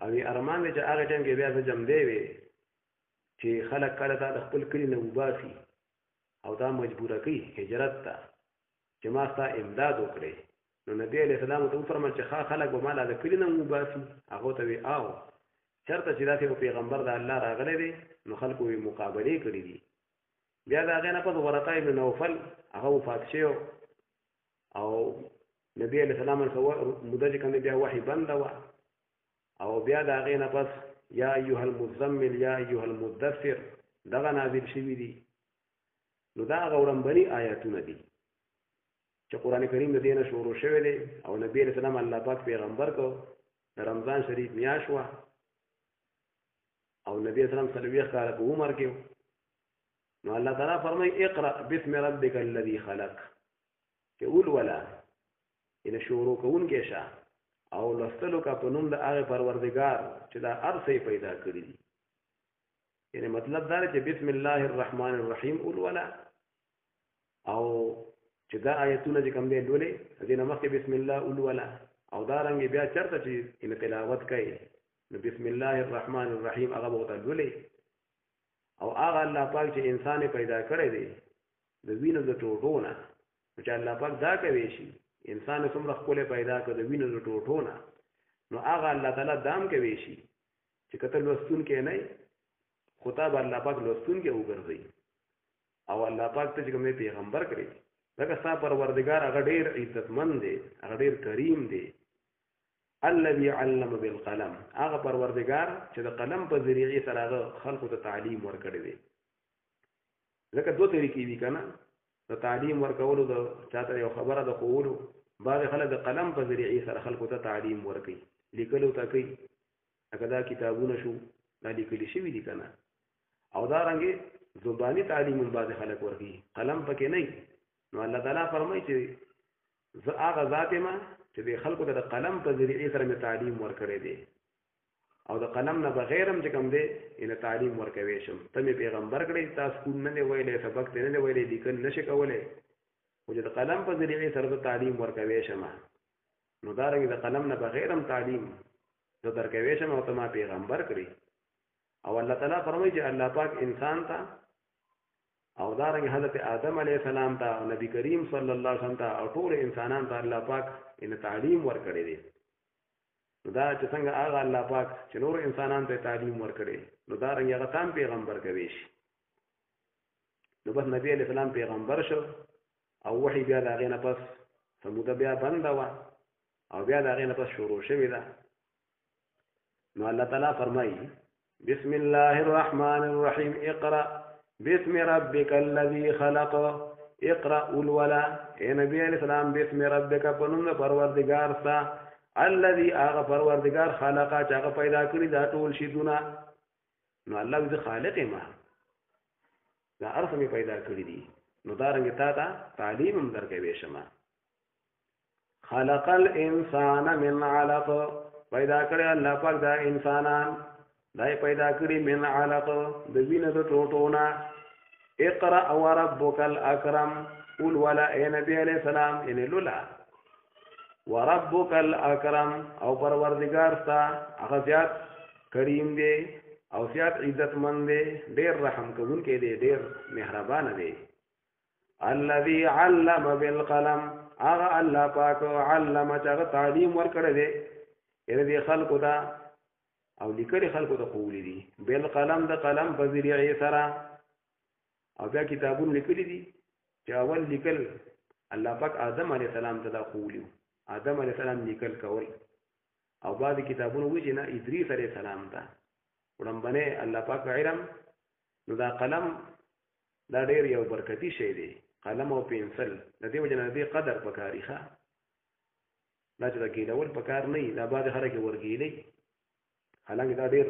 او ارمان دی چې هغه ټایم کې بیا زه جمدی وي چې خلک کله تا د خپل کلي نه وباسي او دا مجبوره کوي هجرت ته چې ما ستا امداد وکړې. نو نبي علیه السلام ته وفرمایل چې خلک به ما له د کلي نه وباسي. هغه ته وی او چېرته چې داسې یو پیغمبر د الله راغلی دی نو خلکو یې مقابلې کړي دي. بیا د هغې نه پس ورقه ابن نوفل هغه وفات شوی او نبي علیه السلام موده چې کوم دی بیا وحي بنده وه او بیا د هغې نه پس یا ایها المزمل یا ایها المدثر دغه نازل شوي دي. نو دا هغه وړاندې آیاتونه دي چې قرآن کریم د دې نه شروع شوی دی او نبي علیه السلام الله پاک پیغمبر کو د رمضان شریف میاشت وه او نبی اسلام صلی الله علیه کاله په عمر کې. نو الله تعالی فرمایي اقرأ باسم ربک الذي خلق چې ولولا ان شروع کوونکې شه او لستلو کا په نوم د هغه پروردگار چې دا ارسې پیدا کړی دي. یعنی مطلب دا چې بسم الله الرحمن الرحیم ولولا او چې دا آیتونه چې کوم دی لولې دې نه مخکې بسم الله ولولا او دا رنګ بیا چرته چې ان تلاوت کوي نو بسم الله الرحمن الرحیم هغه به لولې او هغه الله پاک چې انسان پیدا کړی دی د وینو د ټوټو نه چې الله پاک دا کوي شي انسان څومره ښکلی پیدا کړ د وینو د ټوټو نه نو هغه الله تعالی دام کوي شي چې کته لوستونکی نه خو تا به الله پاک لوستونکی وګرځوي او الله پاک ته چې کوم پیغمبر کړی ځکه ستا پروردګار هغه ډېر عزتمند دی هغه ډېر کریم دی. الذي علم بالقلم هغه پروردگار چې د قلم په ذریعه سره هغه خلقو ته تعلیم ورکړي دي. ځکه دوه طریقې دي کنه د تعلیم ورکولو د چاته یو خبره د قولو بعض خلک د قلم په ذریعه سره خلقو ته تعلیم ورکړي لیکلو ته کوي هغه دا کتابونه شو دا لیکل شوي دي کنه او دا رنګه زبانی تعلیم بعض خلک ورکړي قلم پکې نه. نو الله تعالی فرمایي چې زه هغه ذات ما چې د خلکو ته د قلم په ذریعه سره مې تعلیم ورکړی دی او د قلم نه بغیر هم چې کوم دی ان تعلیم ورکوي شم. ته مې پیغمبر کړی تاسو کوم نه دی ویلی سبق ته نه دی ویلی لیکل نشي کولی خو چې د قلم په ذریعه سره د تعلیم ورکوي شم نو دا رنګ د قلم نه بغیر هم تعلیم زه درکوي شم او ته ما پیغمبر کړی. او الله تعالی فرمایي چې الله پاک انسان ته او دارنګ حضرت آدم علیه السلام ته او نبی کریم صلی الله علیه وسلم ته او ټول انسانان ته الله پاک ان تعلیم ورکړي دي. نو دا چې څنګه هغه الله پاک چې نور انسانان ته تعلیم ورکړي نو دارنګ هغه تام پیغمبر کوي شي. نو بس نبی علیه السلام پیغمبر شو او وحی بیا د هغې نه پس سموده بیا بنده وه او بیا د هغې نه پس شروع شوې ده. نو الله تعالی فرمایي بسم الله الرحمن الرحیم اقرأ بسم ربک الذی خلق اقرأ الولا اے نبی علیہ السلام بسم ربک پنوم پروردگار ستا الذی هغه پروردگار خلق چې هغه پیدا کړی دا ټول شیونه. نو الله دې خالق ما دا ارسمه پیدا کړی دي نو دا رنګ تا ته تعلیم هم درکوي شمه. خلق الانسان من علق پیدا کړی الله پاک دا انسانان دای پیدا کړی من علق د وینې د ټوټونه. اقرأ وربک الاکرم قل ولا اے نبی علیہ السلام ان لولا وربک الاکرم او پروردگار ستا هغه زیات کریم دی او زیات عزتمند دی ډیر رحم کوونکی دی ډیر مهربان دی. الذي علم بالقلم هغه الله پاک علم چې هغه تعلیم ورکړی دی یعنی دی خلقو ته او لیکلي خلکو ته قولی دي بالقلم د قلم په ذریعه سره او بیا کتابونه لیکلي دي چې اول لیکل الله پاک آدم علیه السلام ته دا خولیو آدم علیه السلام لیکل کول او بعد کتابونه وی چې نه ادریس علیه السلام ته وړاندې الله پاک علم نو دا قلم دا ډېر یو برکتی شی دی قلم او پنسل د دې وجه نه دې قدر پکاري ښه دا چې دا ګیلول پکار نه دا بعد خلک ورګیلي حالانکه دا ډېر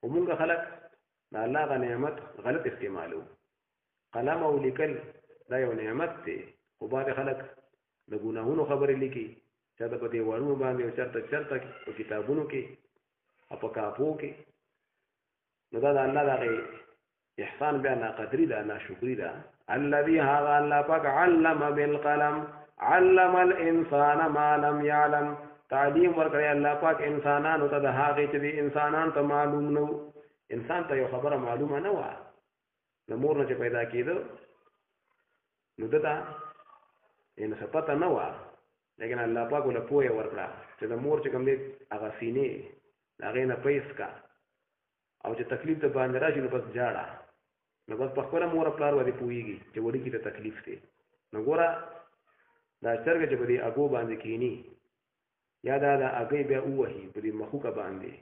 ومونږ خلک دا الله غ نعمت غلط استعمالو قلم او لیکل دا یو نعمت دی خو بعد خلک د ګناهونو خبرې لیکي چې دا په دې وړو باندې او چرته په کتابونو کې او په کاپو کې نو دا د الله دغه احسان بیا ناقدري ده ناشکري ده الذي هذا الله پاک علم بالقلم علم الانسان ما لم يعلم تعلیم ورکړی الله پاک انسانانو ته د هغه چې انسانان ته معلوم نو انسان ته یو خبره معلومه نه و د مور نه چې پیدا کېده نو دته ان څه پته نه و لیکن الله پاک له پوهه ورکړه چې د مور چې کوم دی هغه سینې هغه نه پیس کا او چې تکلیف ته باندې راشي نو بس جاړه نو بس په خپل مور خپل ور دي پويږي چې وړي کې ته تکلیف دی نو ګوره دا څرګه چې په دې اګو باندې کینی یا دا اګي بیا وਹੀ په دې مخوکه باندې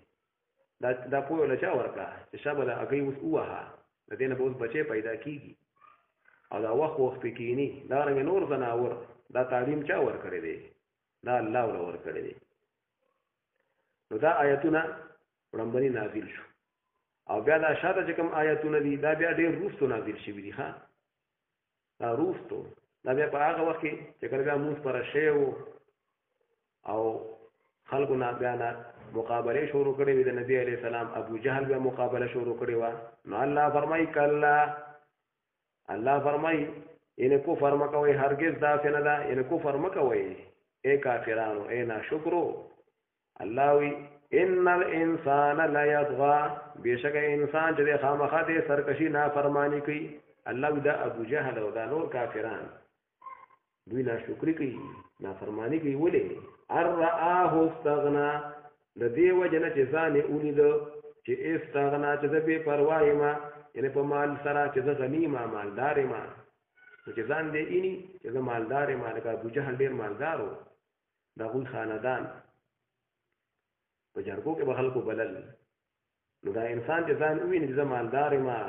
دا پوهه له چا ورکړه چې شابه دا اګي اوس وها د دې نه به اوس بچي پیدا کیږي او دا وخت کینی دا رنګ نور زناور دا تعلیم چا ورکړي دی دا الله ورکړي دی نو دا آیتونه وړاندې نازل شو او بیا دا شاته چې کوم آیتونه دي دا بیا ډېر روستو نازل شوي دي ها دا روستو دا بیا په هغه وخت کې چې کله بیا موږ پر شیو او خلکو نه بیا نه مقابله شروع کړې وي د نبی علی السلام ابو جهل بیا مقابله شروع کړې و نو الله فرمایي کلا الله فرمایي ان کفر مکوي هرگز دا څنګه دا ان کفر مکوي اے کافرانو اے ناشکرو الله وی ان الانسان لا يطغى بشک انسان چې خامخا دې سرکشي نافرمانی کوي الله دا ابو جهل او دا نور کافران دوی ناشکری کوي نافرمانی کوي ولې ارآه استغنا د دې وجنه چې ځان اولید چې استغنا چې به پروا ما یعنی په مال سره چې غنی ما مالدار ما چې ځان دې اینی چې مالدار ما لکه ابو جهل ډیر مالدارو دا غوی خاندان په جرګو کې به خلکو بلل نو دا انسان چې ځان ویني چې مالدار ما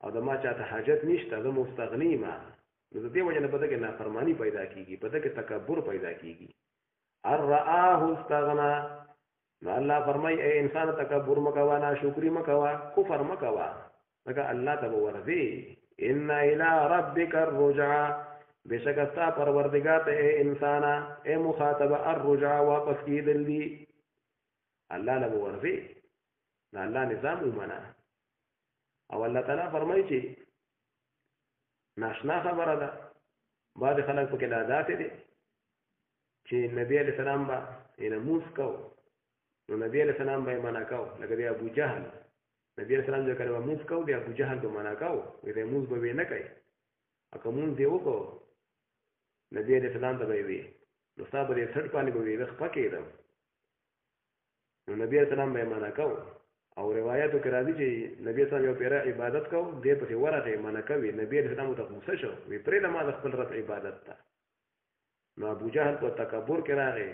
او د ما چاته حاجت نشته زه مستغنی ما نو د دې وجه نه پته کې نافرمانی پیدا کیږي پته کې تکبر پیدا کیږي ارآه استغنا نو الله فرمای اے انسان تکبر مکوا ناشکری مکوا کفر مکوا لکه الله ته ورځي ان الى ربک الرجع بشک استا پروردگار ته اے انسان اے مخاطب الرجع واپس کیدل دی الله له ورځي دا الله نظام ومنه او الله تعالی فرمایي چې ناشنا خبره ده بعد خلک په کې عادت دي چې نبی علیہ السلام با ان موس کو نو نبی علیہ السلام به معنا کو لکه دی ابو جهل نبی علیہ السلام ذکر و موس کو دی ابو جهل به معنا کو وی موس به نه کوي اګه مون دی وکړو نبی علیہ السلام ته وی نو صاحب دې څټ پانی به وی رخ پکې ده نو نبی علیہ السلام به معنا کو او روایتو کې راځي چې نبی صلی الله علیه وسلم عبادت کو دې په ورته معنا کوي نبی علیہ السلام ته غوسه شو وی پرې د ما د خپل رب عبادت ته نو ابو جهل په تکبر کې راغی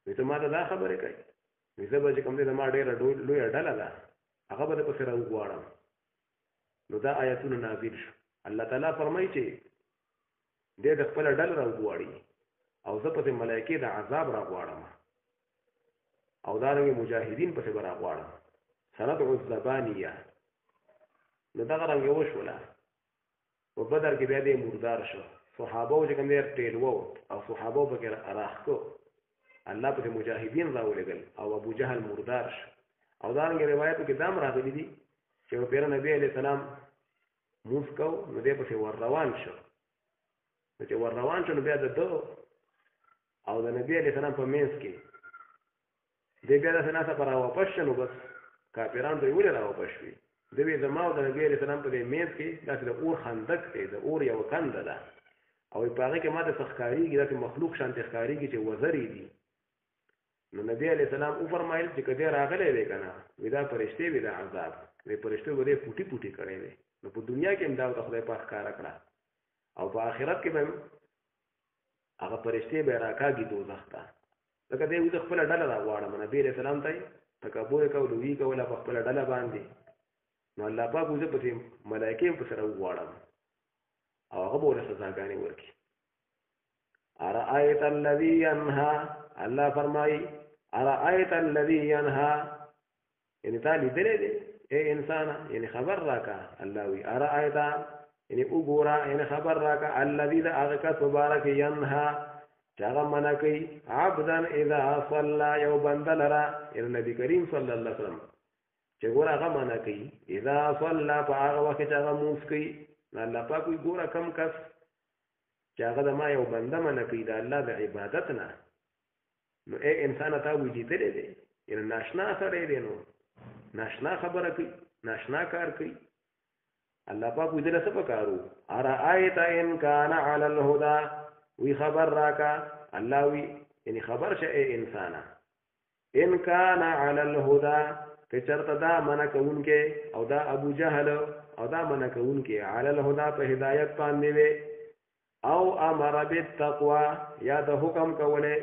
وی ته ما دا خبره کوي وی زه به کوم دې ما ډېر لوی ډاله ده هغه به په سره وګواړم نو دا آیتونه نازل شو الله تعالی فرمایي چې دې د خپل ډل راوغواړي او زه په ملائکه د عذاب راغواړم او دا رنګ مجاهدین په سبا راغواړم سند الزبانیه نو دا رنګ یو شولا په بدر کې بیا دې مردار شو صحابه چې کوم دې ټیل وو او صحابه به راخ کو الله په مجاهدین راولېګل او ابو جهل مردار شو او دا رنګ روایتو کې دام راغلي دي چې په نبی عليه السلام موسکو نو دې په ور روان شو چې ور روان شو نو بیا د دو او د نبی عليه السلام په منځ کې دې بیا د سناسه پر واپس شنو بس کافرانو دوی ولې را واپس شوي دوی زما او د نبی عليه السلام په دې منځ کې داسې د اور خندق دی د اور یو کنده ده او په هغه کې ماته سخکاریږي داسې مخلوق شان تخکاریږي چې وزري دي نو نبی علیہ السلام او فرمایل چې کده راغله دی کنه ودا فرشتي ودا عذاب د فرشتو به پوټي پوټي کړی دی نو په دنیا کې هم دا د خدای پاک ښکاره کړه او په آخرت کې به هغه فرشتې به راکاږي دوزخ ته لکه دی د خپله ډله راغواړم نبي علیه السلام ته یې تکبر یې کول وي کوله په خپله ډله باندې نو الله پاک زه پسې ملایکې هم پسې راوغواړم او هغه به ورته سزاګانې ورکړي ارأیت الذي ینهی الله فرمایي ارأیت الذي ینهی یعنی تا لیدلی دی اے انسانا یعنی خبر راکا الله وی ارأیت یعنی وګوره یعنی خبر راکا الذي دا هغه کس مبارک ینهی چې هغه منع کوي عبدا اذا صلى یو بنده لره یعنی نبی کریم صلی الله علیه وسلم چې ګوره هغه منع کوي اذا صلى په هغه وخت چې هغه مونځ کوي الله پاک وی ګوره کم کس چې هغه د ما یو بنده منع کوي د الله د عبادت نه نو اے انسان ته وی لیدلی دی یعنی ناشنا سړی دی نو ناشنا خبره کوي ناشنا کار کوي الله پاک وی دله څه پکارو ارأیت ان کان علی الهدى وی خبر راکا الله وی یعنی خبر شه اے انسانا ان کان علی الهدى که چرته دا منع کوونکې او دا ابو جهل او دا منع کوونکې علی الهدى په هدایت باندې وي او امر بالتقوى یا د حکم کوله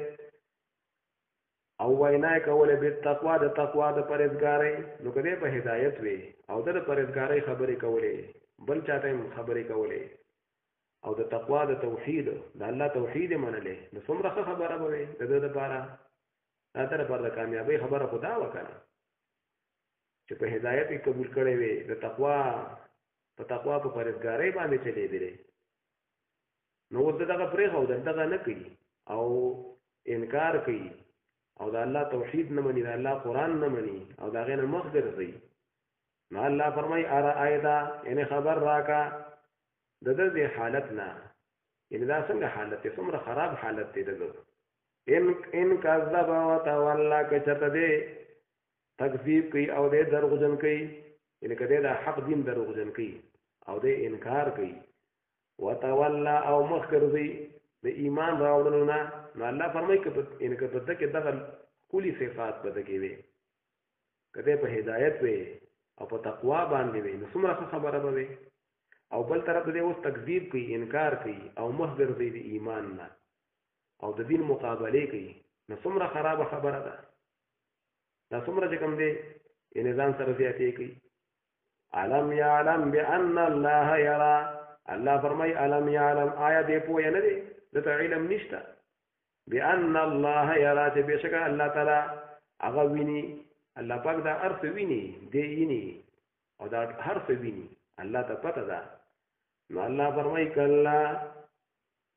او وینا کوله بالتقوى د تقوا د پرهیزګارۍ نو کله په هدایت وي او د پرهیزګارۍ خبرې کوله بل چاته خبرې کوله او د تقوا د توحید د الله توحید منلې نو څومره خبره به وي د دې لپاره دا تر پر د کامیابی خبره خدا وکړه چې په هدایت قبول کړي وي د تقوا په پرهیزګارۍ باندې چلے دی نو دغه پرې خو دغه نه کوي او انکار کوي او د الله توحید نه مني د الله قران نه مني او دا غینه مخ ګرځي نو الله فرمای ارایدا یعنی خبر راکا د دې حالت نه یعنی دا څنګه حالت ته څومره خراب حالت دی دغه ان کذب وتولى کچته دې تکذیب کوي او دې دروغجن کوي یعنی کده دا حق دین دروغجن کوي او دې انکار کوي وتولى او مخ ګرځي د ایمان راوړلو نه نو الله فرمایي چې ان کې په دغه دغه کلی صفات په دغه وي کده په هدایت وي او په تقوا باندې وي نو څومره خبره به وي او بل طرف دې اوس تکذیب کوي انکار کوي او مخ ګرځي د ایمان نه او د دین مقابله کوي نو څومره خراب خبره ده دا څومره چې کوم دی ان ځان سره زیاتې کوي علم يعلم بان الله يرى الله فرمای علم يعلم آیا دې پوهه نه دی دته علم نشته بان الله يرى چې بشک الله تعالی هغه ویني الله پاک دا ارث ویني دی ویني او دا هر څه ویني الله ته پته ده نو الله فرمای کلا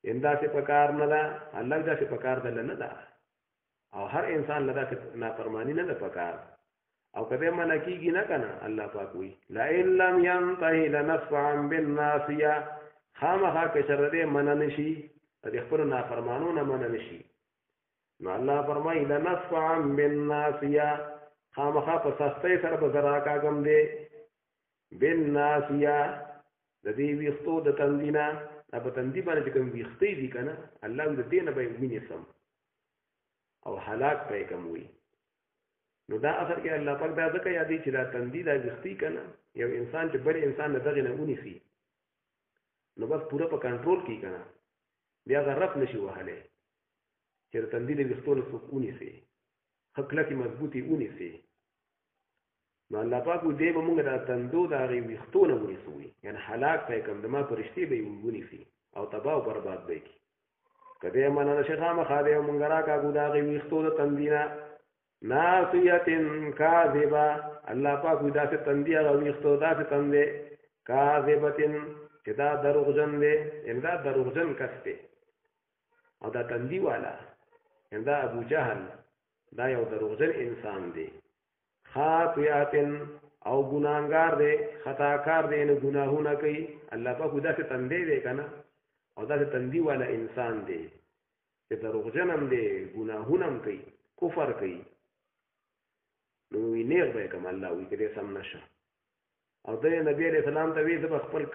انده څه پکار نه ده الله دا څه پکار ده نه ده او هر انسان لدا څه نافرمانی نه ده پکار او کله منا کیږي نه کنه الله پاک وی لا ان لم ينتهي لنصفعا بالناصيه خامخا که شر دې من نشي د خپل نافرمانو نه من نشي نو الله فرمایي لنصفعا بالناصيه خامخا په سستۍ سره به زرا کاګم دې بالناصيه د دې ویختو د تندینا په تندی باندې کوم ویختې دي کنه الله دې نه به ویني سم او هلاک پې کوم وي نو دا اثر کې الله پاک دا ځکه یادې چې دا تندی دا ویختي کنه یو انسان چې بل انسان نه دغه نه ونیسي نو بس پورا په کنټرول کې کنه بیا غرف نشي وهله چې تندی له ویختو نه سکونی سي خپل کې مضبوطي ونیسي نو الله پاک دې به موږ دا تندو دا غي ویختو نه ونیسوي یعنی هلاک پې کوم د ما پرشتي به ونیسي او تباہ او برباد به کی کله مننه شیخه مخاده مونږ را کا ګدا غي ویختو د تندینا ناسیتن کاذبا الله پاک دا څه تندیا او ویختو دا څه تندې کاذبتن چې دا دروغجن دی ان دا دروغجن کسته او دا تندی والا ان دا ابو جهل دا یو دروغجن انسان دی خاطئاتن او ګناګار دی خطاکار دی نه ګناهونه کوي الله پاک دا څه تندې دی کنه او دا تندی والا انسان دی چې دروغجن هم دی ګناهونه هم کوي کفر کوي نو وی نیغ به کوم الله وی کړي سم نشه او د نبی علیہ السلام ته وی د خپل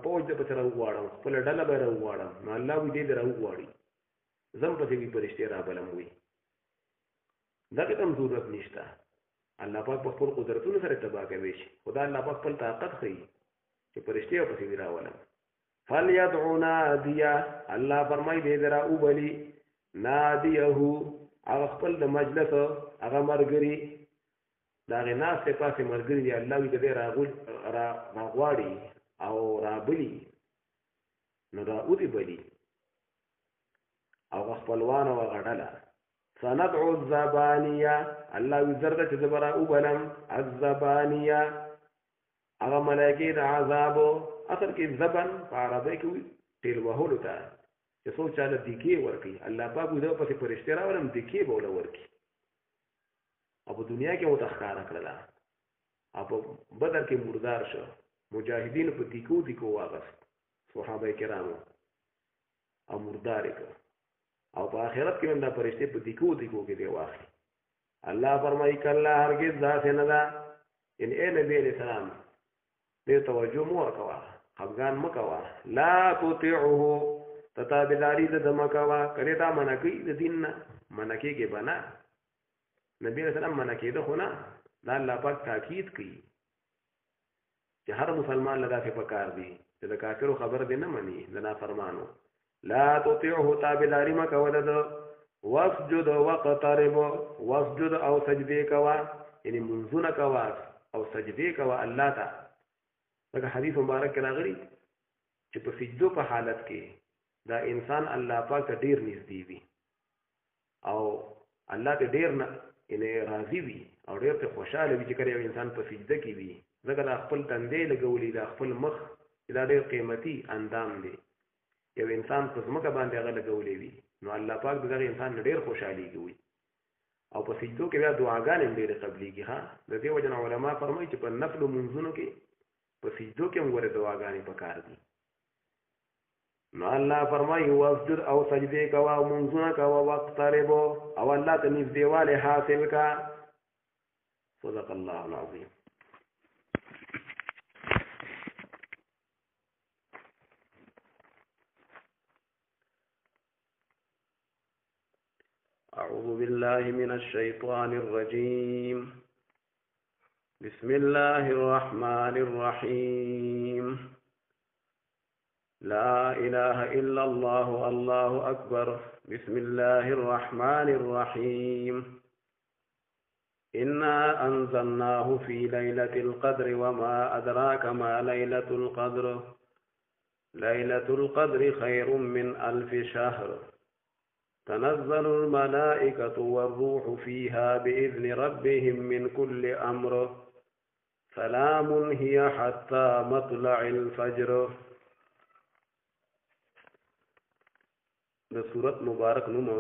پوج د پتر وغواړم خپل ډله به وغواړم نو الله وی دې راوغواړي زم په دې پرشته را بلم وی دا کوم ضرورت نشته الله پاک په خپل قدرتونو سره تباہ کوي شي خدای الله پاک خپل طاقت ښيي چې فرشتي په سي راولم فليدعو ناديا الله فرمای دې درا او بلی ناديه هغه خپل د مجلس هغه مرګري دا غناس په پاسه مرګري دی الله دې راغواړي او رابلی نو دا او دې بلی او خپلوان او غړله سندعو الزبانيه الله وزرد چې زبرا او بلم الزبانيه هغه ملائکه د عذاب اصل کې زبن په عربی کې تیر وهلو ته چې څو چاله دیکی ورکی الله پاک دې په فرشتي راولم دیکی بوله ورکی او په دنیا کې متخکار کړل او په بدر کې مردار شو مجاهدین په دیکو واغست صحابه کرامو او مردار کړ او په آخرت کې هم دا فرشتي په دیکو کې دی واخلي الله فرمایي کله هرگز ذات نه ده ان اے نبی علیہ السلام دې توجه مو ورکوا افغان مکوا لا تطيعه تتابعداري د مکوا کړه دا منکی د دین نه منکی کې بنا نبی علیہ السلام منکی ده خو نه دا الله پاک تاکید کوي چې هر مسلمان لدا کې پکار دی چې د کافرو خبر دې نه مني د نافرمانو لا تطيعه تابعداري مکوا د واسجد وقترب واسجد او سجدي کوا یعنی منځونه کوا او سجدي کوا الله ته لکه حدیث مبارک کې راغلی چې په سجدو په حالت کې دا انسان الله پاک ته ډیر نږدې وي او الله ته ډیر نه یعنی راضي وي او ډیر ته خوشاله وي چې کله یو انسان په سجده کې وي ځکه دا خپل تندې لګولې دا خپل مخ دا ډیر قیمتي اندام دی یو انسان په ځمکه باندې هغه لګولې وي نو الله پاک دغه انسان ډیر خوشحالي کوي او په سجدو کې بیا دعاګانې ډېرې قبليږي ها د دې وجه علماء فرمایي چې په نفل منځونو کې په سجدو کې موږ دعاګانې پکار دي نو الله فرمایي واسجد او سجدي کوا او منځونه کوا وقترب او الله ته نږدېواله حاصل کا صدق الله العظیم أعوذ بالله من الشيطان الرجيم بسم الله الرحمن الرحيم لا إله إلا الله الله أكبر بسم الله الرحمن الرحيم إنا أنزلناه في ليلة القدر وما أدراك ما ليلة القدر ليلة القدر خير من 1000 شهر تنزل الملائكة والروح فيها بإذن ربهم من كل أمر سلام هي حتى مطلع الفجر ده سورة مبارك نمو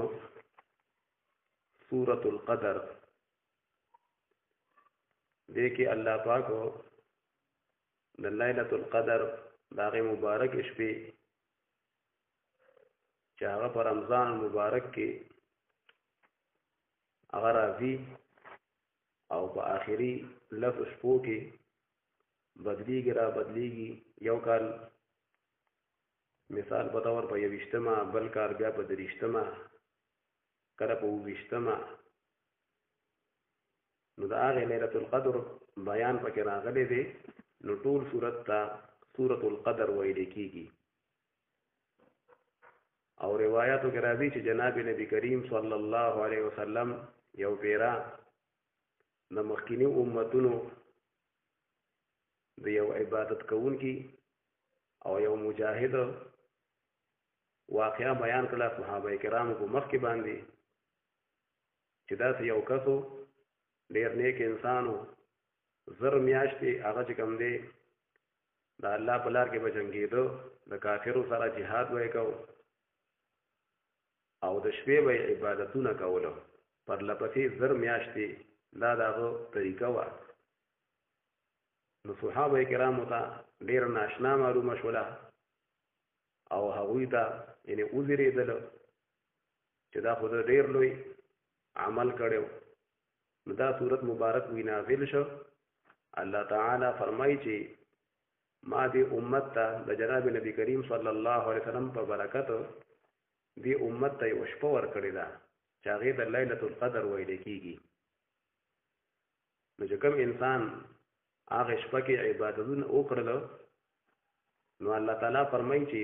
سورة القدر دیکھیں اللہ پاکو ده ليلة القدر داغی مبارک اشپی چې هغه په رمضان مبارک کې هغه راځي او په آخري لس شپو کې بدلیږي یو کال مثال په تور په 20 بل کال بیا په 30 کله په 20 نو دا هغه ليله القدر بیان پکې راغلی دی نو ټول سورۃ القدر ویل کېږي او روایتو کې راځي چې جناب نبی کریم صلی الله علیه وسلم یو پیرا د مخکینی امتونو د یو عبادت کوونکی او یو مجاهد واقعا بیان کړه صحابه کرامو په مخ کې باندې چې دا یو کسو ډیر نیک انسانو زر میاشتې هغه چې کوم دی د الله په لار کې بجنګېدو د کافرو سره جهاد وکاو او د شپې به عبادتونه کولو پر لپسې زر میاشتې دا دغه طریقه وه نو صحابه کرامو ته ډېر ناشنا معلومه شوله او هغوی ته یعنې وزېرېدل چې دا خو د ډېر لوی عمل کړی نو دا صورت مبارک وی نازل شو الله تعالی فرمایي چې ما دې امت ته د جناب نبی کریم صلی الله علیه وسلم په برکت دی امت ته یو شپه ورکړې ده چې هغې د لیلة القدر ویل کېږي نو چې کوم انسان هغه شپه کې عبادتونه وکړل نو الله تعالی فرمایي چې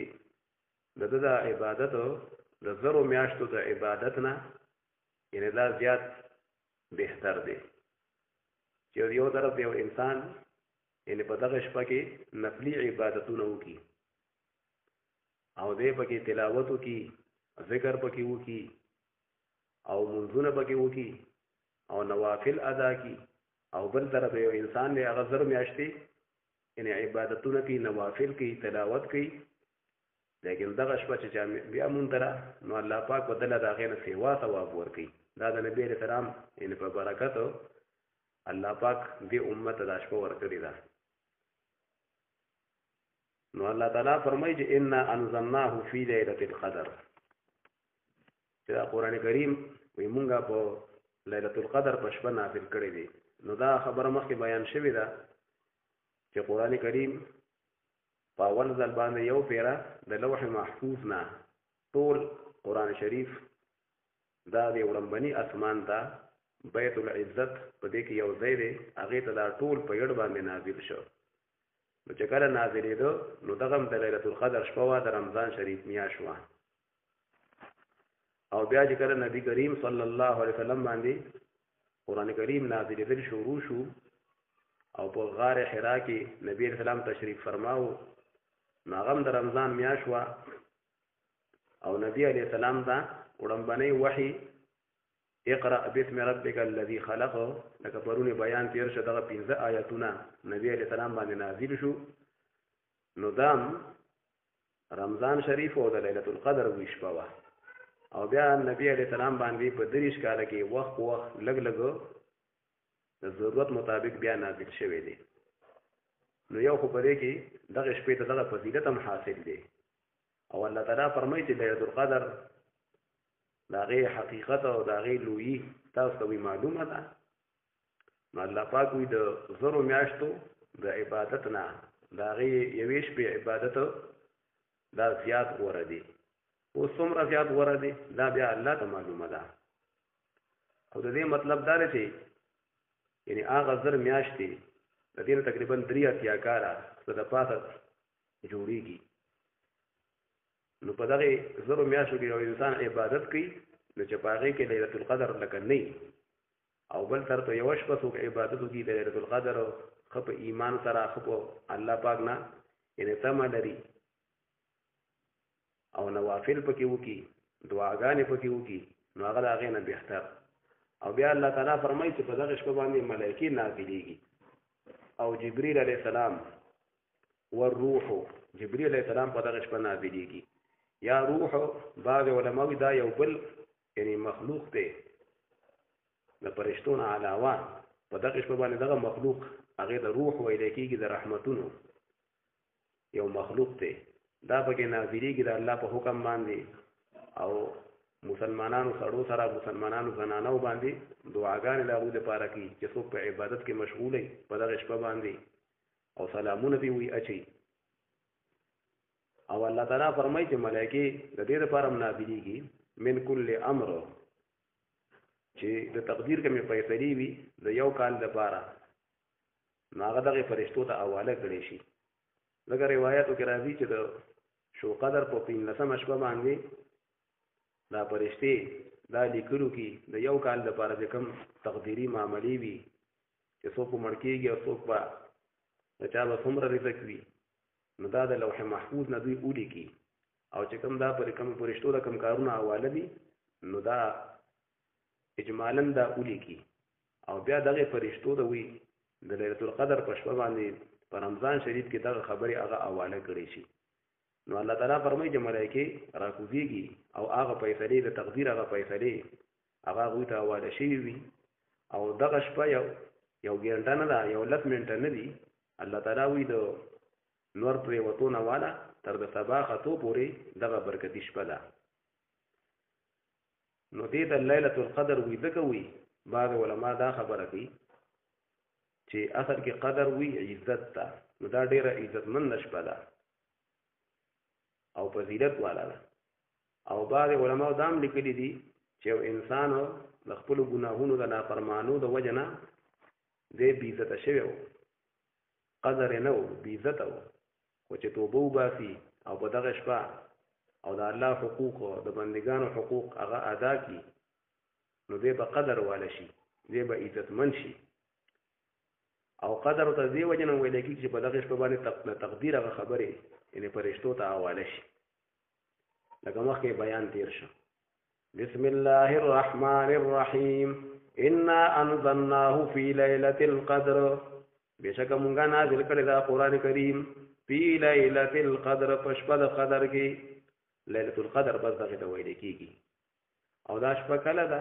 د عبادت د زرو میاشتو د عبادت نه یعنی دا زیات بهتر دی چې یو طرف یو انسان یعنی په دغه شپه کې نفلي عبادتونه وکړي او دې پکې تلاوت وکړي ذکر پکې وکړي او منځونه پکې وکړي او نوافل ادا کړي او بل طرف یو انسان دی هغه زر میاشتې یعنی عبادتونه کوي نوافل کوي تلاوت کوي لیکن دغه شپه چې بیا مونږ ته نو الله پاک بدله د هغې نه سیوا ثواب ورکوي دا د نبي علیه السلام یعنې په برکت الله پاک دې امت ته دا شپه ورکړې ده نو الله تعالی فرمایي چې انا انزلناه فی لیلة القدر چې دا قرآن کریم وایي مونږه په لیلة القدر په شپه نازل کړی دی نو دا خبره مخکې بیان شوې ده چې قرآن کریم په اول ځل باندې یو پیره د لوح محفوظ نه ټول قرآن شریف دا د وړمبني اسمان ته بیت العزت په دې کې یو ځای دی هغې ته دا ټول په یړ باندې نازل شو نو چې کله نازلېده نو دغه هم د لیلة القدر شپه وه د رمضان شریف میاشت وه او بیا چې کله نبی کریم صلی الله علیه وسلم باندې قرآن کریم نازلېدل شروع شو او په غار حرا کې نبی علیہ السلام تشریف فرماو نو هغه هم د رمضان میاشت وه او نبی علیہ السلام ته وړمبنی وحي اقرأ باسم ربک الذي خلق لکه پرونی بیان تیر شو دغه 15 آیتونه نبی علیہ السلام باندې نازل شو نو دام رمضان شریف او د لیلة القدر وی شپه وه او بیا نبی علیہ السلام باندې په 30 کاله کې وخت لګ د ضرورت مطابق بیا نازل شوی دی نو یو خو په دې کې دغه شپې ته دغه فضیلت هم حاصل دی او الله تعالی فرمایي چې لیلة القدر د هغې حقیقت او د هغې لویي تاسو ته معلومه ده نو الله پاک وایي د زرو میاشتو د عبادت نه د هغې یوې شپې عبادت دا زیات غوره دی اوس څومره زیات غوره دی دا بیا الله ته معلومه ده او د دې مطلب دا دی چې یعنی هغه زر میاشتې د دې نه تقریبا 83 کاله د پاسه جوړیږي نو په دغه زرو میاشتو کې یو انسان عبادت کوي نو چې په هغې کې لیلة القدر لکه نه او بل طرف ته یوه شپه څوک عبادت وکړي د لیلة القدر ښه په ایمان سره ښه په الله پاک نه یعنې تمه لري او نوافل پکې وکړي دعاګانې پکې وکړي نو هغه د هغې نه بهتر او بیا الله تعالی فرمایي چې په دغه شپه باندې ملایکې نازلېږي او جبریل علیه السلام والروح جبریل علیه السلام په دغه شپه نازلېږي یا روح بعض علماوی دا یو بل یعنی مخلوق دی د فرشتو نه علاوه په دغه شپه باندې دغه مخلوق هغې د روح ویلی کېږي د رحمتونو یو مخلوق دی دا پکې نازلېږي د الله په حکم باندې او مسلمانانو سړو سره مسلمانانو زنانو باندې دعاګانې د هغوی دپاره کوي چې څوک په عبادت کې مشغول وي په دغه شپه باندې او سلامونه پې وي اچوي او الله تعالی فرمایي چې ملایکې د دې دپاره هم نازلېږي من کل امر چې د تقدیر کې مې فیصلې وي د یو کال دپاره نو هغه دغې فرشتو ته حواله کړی شي لکه روایاتو کې راځي چې د شو قدر په 15مه شپه باندې دا فرشتې دا لیکلو کې د یو کال دپاره چې کوم تقدیري معاملې وي چې څوک په مړ کېږي او څوک به د چا به څومره رزق وي نو دا د لوح محفوظ نه دوی ولیکي او چې کوم دا پر کوم فرشتو د کوم کارونه حواله دي نو دا اجمالا دا ولیکي او بیا دغه فرشتو د وی د لیلة القدر په شپه باندې په رمضان شریف کې دغه خبرې هغه حواله کړی شي نو الله تعالی فرمایي چې ملایکې راکوزېږي او هغه فیصلې د تقدیر هغه فیصلې هغه هغوی ته حواله شوي وي او دغه شپه یو ګنټه نه ده یو 10 منټه نه دي الله تعالی وایي د نور پرېوتو نه واله تر د سبا ختو پورې دغه برکتي شپه ده نو دې ته لیلة القدر وي ځکه وي بعض علما دا خبره کوي چې اصل کې قدر وي عزت ته نو دا ډېره عزتمنده شپه ده او فضیلت والا ده او بعض علما دا هم لیکلي دي چې یو انسان د خپلو ګناهونو د نافرمانو د وجه نه دې بې عزته شوی و قدر یې نه و بې عزته و خو چې توبه وباسي او په دغه شپه او د الله حقوق او د بندګانو حقوق هغه ادا کړي نو دې به قدر واله شي دې به عزتمن شي او قدر ته دې وجه نه ویل کېږي چې په دغه شپه باندې تقدیر هغه خبرې یعنې فرشتو ته حواله شي لکه مخکې بیان تیر شو بسم الله الرحمن الرحیم انا انزلناه فی لیلة القدر بشک مونږه نازل کړی دا قرآن کریم فی لیلة القدر په شپه د قدر کې لیلة القدر بس دغه ته ویل کېږي او دا شپه کله ده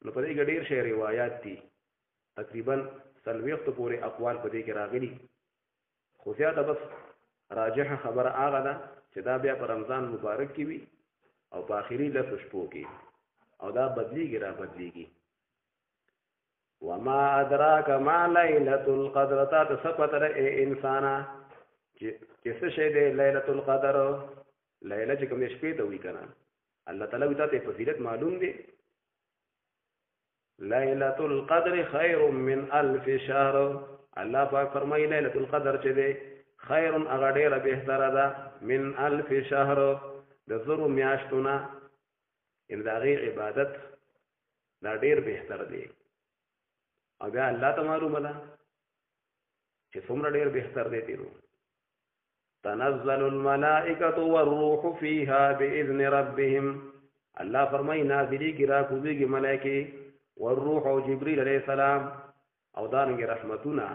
نو په دې کې ډېر شی روایات دي تقریبا 40 پورې اقوال په دې کې راغلي خو زیاته بس راجحه خبره هغه ده چې دا بیا په رمضان مبارک کې وي او په آخري 10 شپو کې او دا بدلیږي را بدلیږي وما ادراک ما لیلة القدر تا ته څه پته ده ای انسانه چې څه شی دی لیلة القدر لیله چې کوم شپې ته وي که نه الله تعالی وی ته فضیلت معلوم دی لیلة القدر خیر من الف شهر الله پاک فرمایي لیلة القدر چې دی خیر هغه ډیره بهتره ده من الف شهر د زرو میاشتو نه ان د هغې عبادت دا ډیر بهتر دی او بیا الله ته معلومه ده چې څومره ډیر بهتر دی تیرو تنزل الملائکة والروح فيها بإذن ربهم الله فرمای نازلیږي راکوزیږي ملائکې والروح او جبريل علیه السلام او دانګې رحمتونه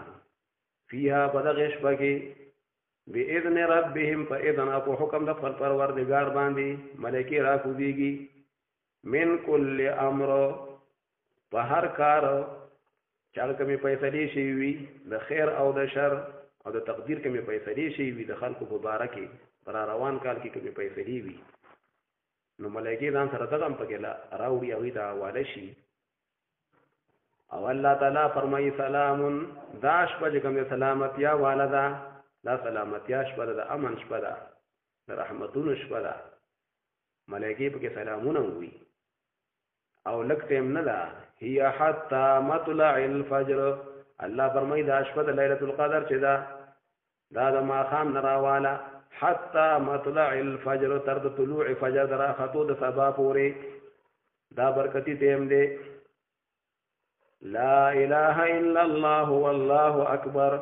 فيها په دغه شپه کې بإذن ربهم په اذن او په حکم د خپل پروردګار باندې ملائکې راکوزیږي من کل امر په هر کار چاله کمی فیصلې شي وي د خیر او د شر او د تقدیر کمی فیصلې شي وي د خلکو په باره کې پر روان کال کې کمی فیصلې وي نو ملائکې ځان سره دغه هم پکې راوړي هغوی ته حواله شي او الله تعالی فرمایي سلام دا شپه چې کوم د سلامتیا واله ده دا سلامتیا شپه ده د امن شپه ده د رحمتونو شپه ده ملائکې پکې سلامونه وي او لږ ټیم نه ده هي حتی مطلع الفجر الله فرمایي دا شپه د لیلة القدر چې ده دا د ماښام نه راواله حتی مطلع الفجر تر د طلوع فجر د راختو د سبا پورې دا برکتي ټیم دی لا اله الا الله والله اکبر